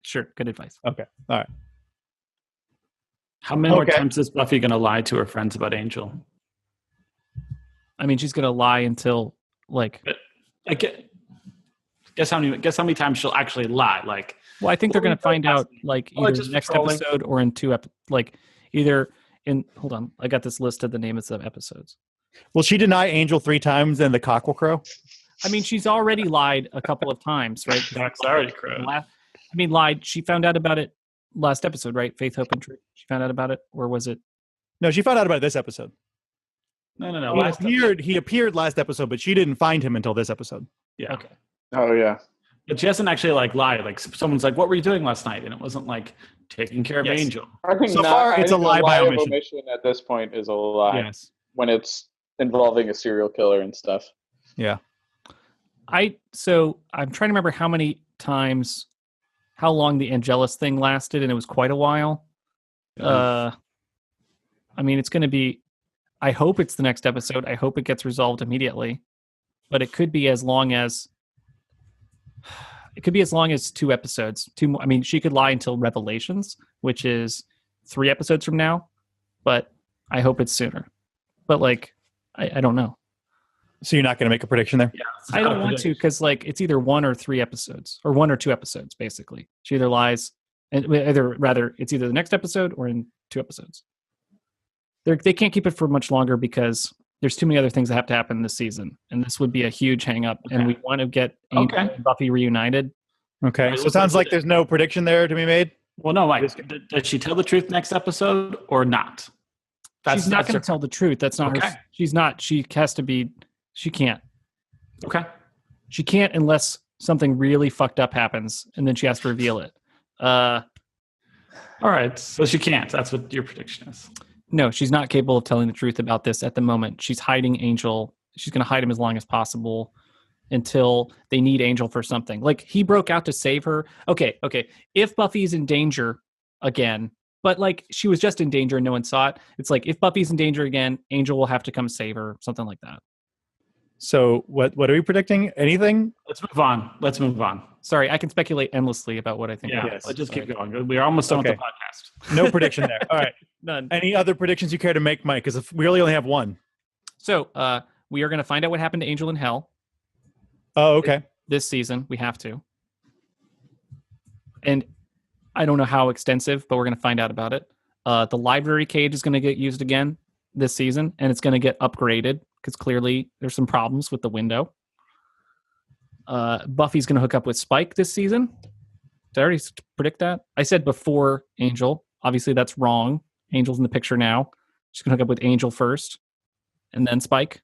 S1: Sure. Good advice.
S4: Okay. All right.
S3: How many more
S4: Okay.
S3: times is Buffy going to lie to her friends about Angel?
S1: I mean, she's going to lie until
S3: I guess how many times she'll actually lie?
S1: well, I think they're going to find out
S3: Oh,
S1: either
S3: just
S1: next
S3: trolling.
S1: episode or in either in, hold on. I got this list of the names of episodes.
S4: Will she deny Angel 3 times and the cock will crow?
S1: I mean, she's already lied a couple of times, right?
S3: Cock's already crowed.
S1: Lied. She found out about it last episode, right? Faith, Hope, and Truth. She found out about it, or was it?
S4: No, she found out about it this episode.
S3: No.
S4: He appeared last episode, but she didn't find him until this episode.
S3: Yeah.
S1: Okay.
S2: Oh yeah.
S3: But she hasn't actually lied. Someone's like, "What were you doing last night?" And it wasn't taking care of
S1: Yes.
S3: Angel.
S2: I think
S4: So far, it's
S2: I think
S4: a lie by
S2: of
S4: omission.
S2: omission at this point is a lie
S4: Yes.
S2: when it's involving a serial killer and stuff.
S4: Yeah.
S1: I'm trying to remember how long the Angelus thing lasted, and it was quite a while. I mean, it's going to be. I hope it's the next episode. I hope it gets resolved immediately, but it could be as long as 2 episodes. 2 more. I mean, she could lie until Revelations, which is 3 episodes from now, but I hope it's sooner. But I don't know.
S4: So you're not going to make a prediction there?
S3: Yeah,
S1: I don't want to because it's either 1 or 3 episodes, or 1 or 2 episodes. Basically, she either lies, and it's either the next episode or in 2 episodes. They can't keep it for much longer because There's too many other things that have to happen this season, and this would be a huge hang up. And we want to get Angel and Buffy reunited.
S4: Okay, so it sounds like there's no prediction there to be made.
S3: Well, no, Mike. Does she tell the truth next episode or not?
S1: She's not going to tell the truth. That's not her. She's not. She has to be. She can't.
S3: Okay.
S1: She can't unless something really fucked up happens, and then she has to reveal it.
S3: All right. So she can't. That's what your prediction is.
S1: No, she's not capable of telling the truth about this at the moment. She's hiding Angel. She's going to hide him as long as possible until they need Angel for something. Like, he broke out to save her. Okay. If Buffy's in danger again, but like she was just in danger and no one saw it, it's like if Buffy's in danger again, Angel will have to come save her, something like that.
S4: So what are we predicting? Anything?
S3: Let's move on.
S1: Sorry, I can speculate endlessly about what I think.
S3: Yeah, let's just keep going. We're almost done with the podcast.
S4: No prediction there. All right.
S1: None.
S4: Any other predictions you care to make, Mike? Because we really only have one.
S1: So we are going to find out what happened to Angel in Hell.
S4: Oh, okay.
S1: This season, we have to. And I don't know how extensive, but we're going to find out about it. The library cage is going to get used again this season, and it's going to get upgraded because clearly there's some problems with the window. Buffy's going to hook up with Spike this season. Did I already predict that? I said before Angel. Obviously, that's wrong. Angel's in the picture now. She's going to hook up with Angel first, and then Spike.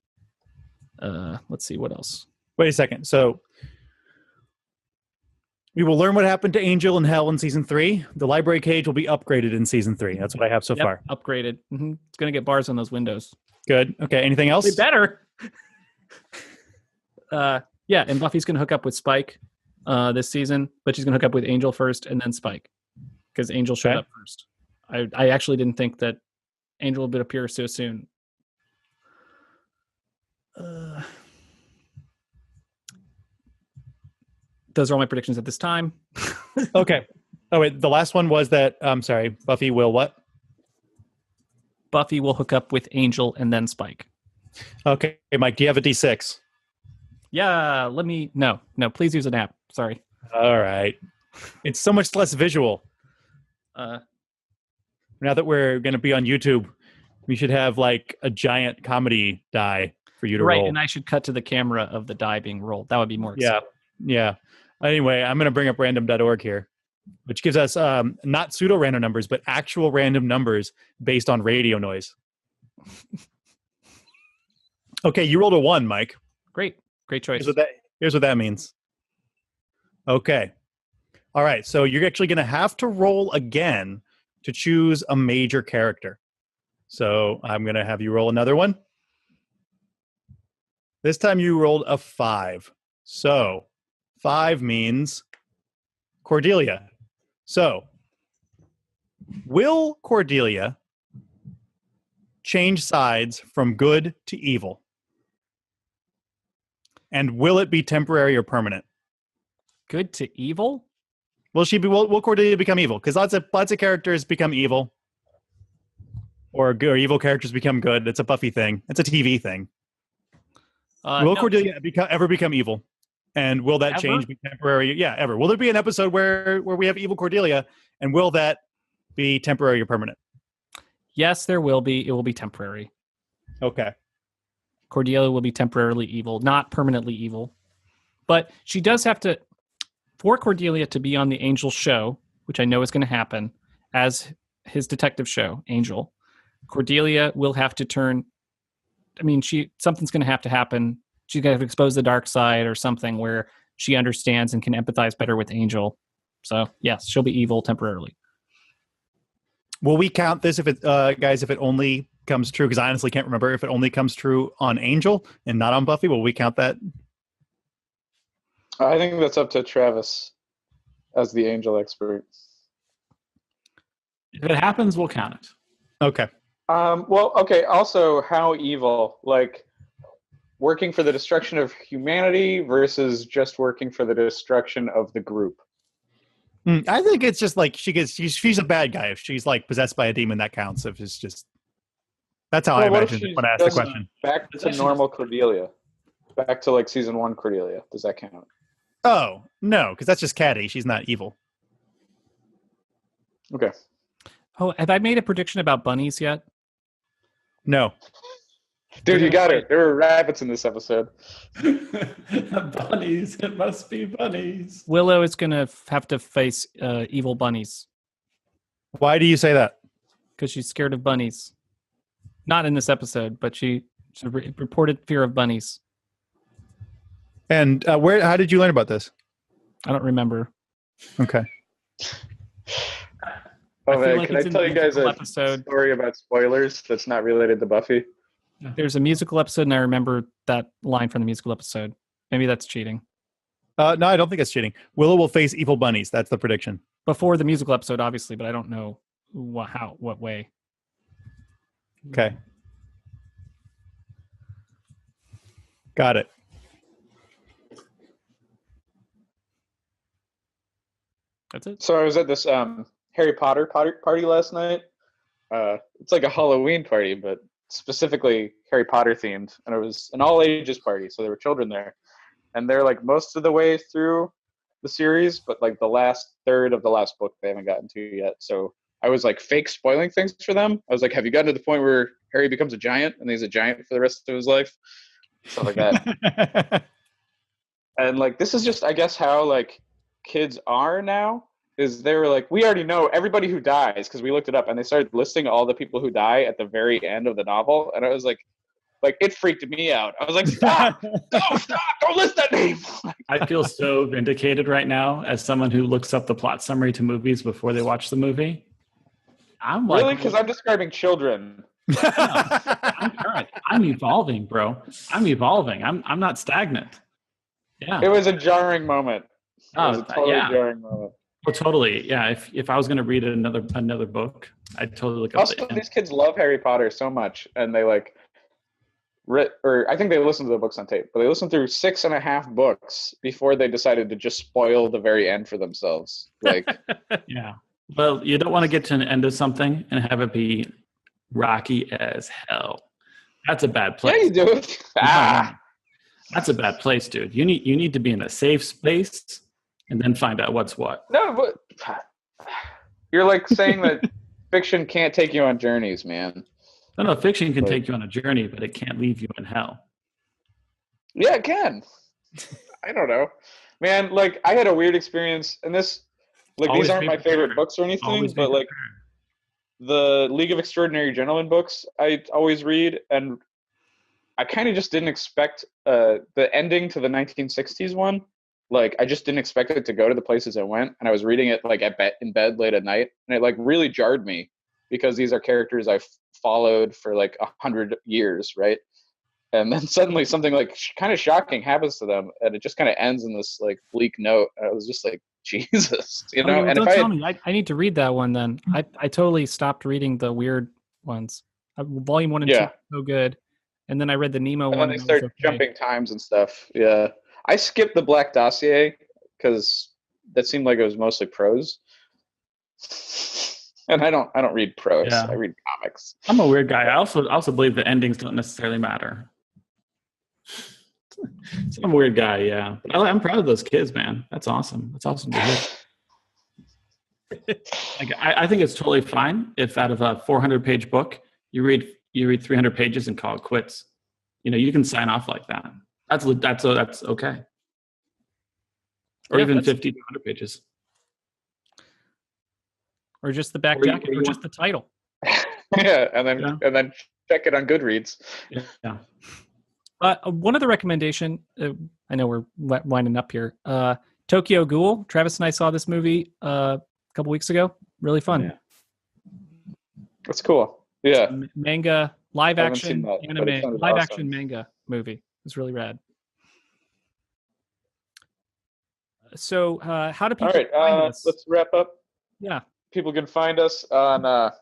S1: Let's see, what else?
S4: Wait a second. So we will learn what happened to Angel in Hell in season 3. The library cage will be upgraded in season 3. That's what I have so far.
S1: Upgraded. Mm-hmm. It's going to get bars on those windows.
S4: Good. Okay. Anything else?
S1: They better. Yeah, and Buffy's going to hook up with Spike this season, but she's going to hook up with Angel first and then Spike because Angel showed up first. I actually didn't think that Angel would appear so soon. Those are all my predictions at this time.
S4: Okay. Oh, wait. The last one was that, Buffy will what?
S1: Buffy will hook up with Angel and then Spike.
S4: Okay. Hey, Mike, do you have a D6?
S1: Yeah, No, please use an app. Sorry.
S4: All right. It's so much less visual. Now that we're going to be on YouTube, we should have like a giant comedy die for you to roll.
S1: Right, and I should cut to the camera of the die being rolled. That would be more exciting.
S4: Yeah. Anyway, I'm going to bring up random.org here, which gives us not pseudo-random numbers, but actual random numbers based on radio noise. Okay, you rolled a 1, Mike.
S1: Great choice.
S4: Here's what that means. Okay. All right, so you're actually going to have to roll again to choose a major character. So I'm going to have you roll another one. This time you rolled a 5. So 5 means Cordelia. So will Cordelia change sides from good to evil? And will it be temporary or permanent?
S1: Good to evil?
S4: Will Cordelia become evil? Because lots of characters become evil. Or evil characters become good. It's a Buffy thing. It's a TV thing. Will Cordelia ever become evil? And will that change be temporary? Yeah, ever. Will there be an episode where we have evil Cordelia? And will that be temporary or permanent?
S1: Yes, there will be. It will be temporary.
S4: Okay.
S1: Cordelia will be temporarily evil, not permanently evil. But she does have to, for Cordelia to be on the Angel show, which I know is going to happen, as his detective show, Angel, Cordelia will have to turn, something's going to have to happen. She's going to have to expose the dark side or something where she understands and can empathize better with Angel. So, yes, she'll be evil temporarily.
S4: Will we count this if it, guys, if it only comes true? Because I honestly can't remember if it only comes true on Angel and not on Buffy. Will we count that?
S2: I think that's up to Travis as the Angel expert.
S3: If it happens, we'll count it.
S4: Okay.
S2: Okay. Also, how evil? Like working for the destruction of humanity versus just working for the destruction of the group.
S4: I think it's just like she's a bad guy. If she's like possessed by a demon, that counts. If it's just that's how I imagine it when I ask the question.
S2: Back to normal Cordelia. Back to like season 1 Cordelia. Does that count?
S4: Oh, no, because that's just catty. She's not evil.
S2: Okay.
S1: Oh, have I made a prediction about bunnies yet?
S4: No.
S2: Dude, you got it. There were rabbits in this episode.
S3: Bunnies. It must be bunnies.
S1: Willow is going to have to face evil bunnies
S4: Why do you say that?
S1: because she's scared of bunnies. Not in this episode, but she's reported fear of bunnies.
S4: And how did you learn about this?
S1: I don't remember.
S4: Okay.
S2: Oh,
S1: I feel
S2: man,
S1: like
S2: can I
S1: it's in
S2: tell
S1: the
S2: you guys a
S1: episode.
S2: story about spoilers that's not related to Buffy?
S1: There's a musical episode, and I remember that line from the musical episode. Maybe that's cheating.
S4: No, I don't think it's cheating. Willow will face evil bunnies. That's the prediction.
S1: Before the musical episode, obviously, but I don't know what way.
S4: Okay. Got it.
S1: That's it.
S2: So I was at this Harry Potter party last night. It's like a Halloween party, but specifically Harry Potter themed, and it was an all ages party, so there were children there, and they're like most of the way through the series, but like the last third of the last book they haven't gotten to yet. So I was like fake spoiling things for them. I was like, have you gotten to the point where Harry becomes a giant and he's a giant for the rest of his life? Stuff like that. And like this is just, I guess, how like kids are now. Is they were like, we already know everybody who dies because we looked it up, and they started listing all the people who die at the very end of the novel, and I was like it freaked me out. I was like, stop, don't list that name.
S3: I feel so vindicated right now as someone who looks up the plot summary to movies before they watch the movie. I'm like,
S2: really, because I'm describing children.
S3: I'm current. I'm evolving, bro. I'm evolving. I'm not stagnant. Yeah.
S2: It was a jarring moment. It was
S3: Oh,
S2: a totally
S3: yeah.
S2: jarring moment.
S3: Oh, totally. Yeah. If I was going to read another book, I'd totally look up.
S2: Also, these kids love Harry Potter so much, and they like or I think they listened to the books on tape, but they listened through 6.5 books before they decided to just spoil the very end for themselves. Like,
S3: Yeah. Well, you don't want to get to an end of something and have it be rocky as hell. That's a bad place.
S2: yeah, you do.
S3: No. That's a bad place, dude. You need to be in a safe space and then find out what's what.
S2: No, but you're like saying that fiction can't take you on journeys, man.
S3: No, fiction can take you on a journey, but it can't leave you in hell.
S2: Yeah, it can. I don't know, man. Like, I had a weird experience, and this, like,
S3: Always
S2: these aren't
S3: be
S2: my favorite
S3: prepared.
S2: books or anything,
S3: Always be
S2: but like
S3: prepared.
S2: the League of Extraordinary Gentlemen books, I always read, and I kind of just didn't expect the ending to the 1960s one. Like, I just didn't expect it to go to the places it went, and I was reading it like in bed late at night, and it like really jarred me because these are characters I've followed for like 100 years, right? And then suddenly something like kind of shocking happens to them, and it just kind of ends in this like bleak note. And I was just like, Jesus, you know.
S1: Oh,
S2: And
S1: don't
S2: if
S1: tell me. I need to read that one then. I totally stopped reading the weird ones. Volume 1 and 2
S2: Yeah.
S1: were so good, and then I read the Nemo
S2: and
S1: one.
S2: then they
S1: and it was
S2: start
S1: okay.
S2: jumping times and stuff. Yeah, I skipped the Black Dossier because that seemed like it was mostly prose. And I don't read prose.
S3: Yeah.
S2: I read comics.
S3: I'm a weird guy. I also believe that endings don't necessarily matter. So I'm a weird guy, yeah. But I'm proud of those kids, man. That's awesome. That's awesome to hear. Like, I think it's totally fine if out of a 400-page book you read 300 pages and call it quits. You know, you can sign off like that. That's okay. Or
S1: Yeah,
S3: even
S1: that's-
S3: 50 to 100 pages.
S1: Or just the back
S3: Or you-
S1: jacket,
S3: or you
S1: or just the title.
S2: Yeah, and
S3: Yeah.
S2: then check it on Goodreads.
S3: Yeah.
S1: One other recommendation. I know we're winding up here. Tokyo Ghoul. Travis and I saw this movie a couple weeks ago. Really fun.
S3: Yeah.
S2: That's cool. Yeah.
S1: Manga, live
S2: I haven't seen
S1: action
S2: that, but it
S1: anime,
S2: sounded
S1: live
S2: awesome.
S1: action manga movie. It's really rad. So, how do
S2: All
S1: people
S2: right.
S1: find us?
S2: Let's wrap up.
S1: Yeah.
S2: People can find us on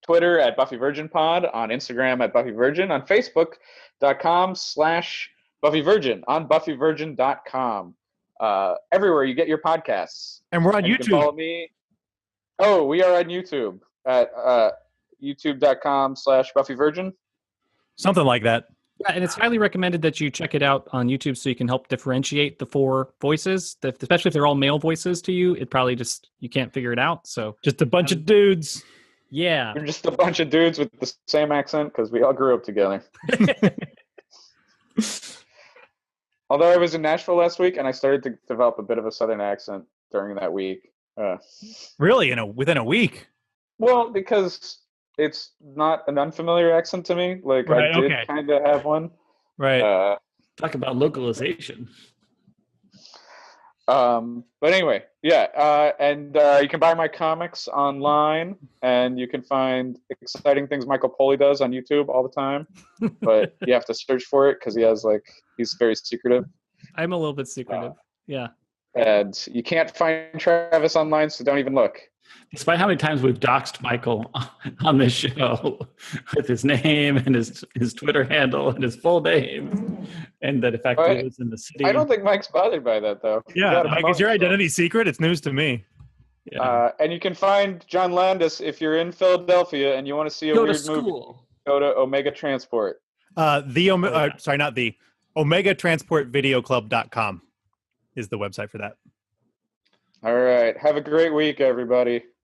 S2: Twitter at Buffy Virgin Pod, on Instagram at Buffy Virgin, on Facebook.com/Buffy Virgin, on BuffyVirgin.com. Everywhere you get your podcasts.
S4: And we're on
S2: And you can
S4: YouTube.
S2: follow me. Oh, we are on YouTube at YouTube.com/Buffy Virgin.
S4: Something like that.
S1: Yeah, and it's highly recommended that you check it out on YouTube so you can help differentiate the 4 voices. Especially if they're all male voices to you, it probably just you can't figure it out. So
S4: Just a bunch of dudes.
S1: Yeah.
S2: We're just a bunch of dudes with the same accent because we all grew up together. Although I was in Nashville last week and I started to develop a bit of a Southern accent during that week.
S4: Really, within a week?
S2: Well, because it's not an unfamiliar accent to me. Like
S4: Right,
S2: I did
S4: okay.
S2: kind of have one.
S4: Right.
S3: Talk about localization.
S2: But anyway, yeah. And you can buy my comics online, and you can find exciting things Michael Poley does on YouTube all the time. But you have to search for it because he's very secretive.
S1: I'm a little bit secretive. Yeah.
S2: And you can't find Travis online, so don't even look.
S3: Despite how many times we've doxed Michael on this show with his name and his Twitter handle and his full name, and that in fact he lives in the city.
S2: I don't think Mike's bothered by that, though.
S4: Yeah, Mike, is your identity secret? It's news to me.
S3: Yeah.
S2: And you can find John Landis if you're in Philadelphia and you want to see a weird movie. Go to Omega Transport.
S4: OmegaTransportVideoClub.com is the website for that.
S2: All right. Have a great week, everybody.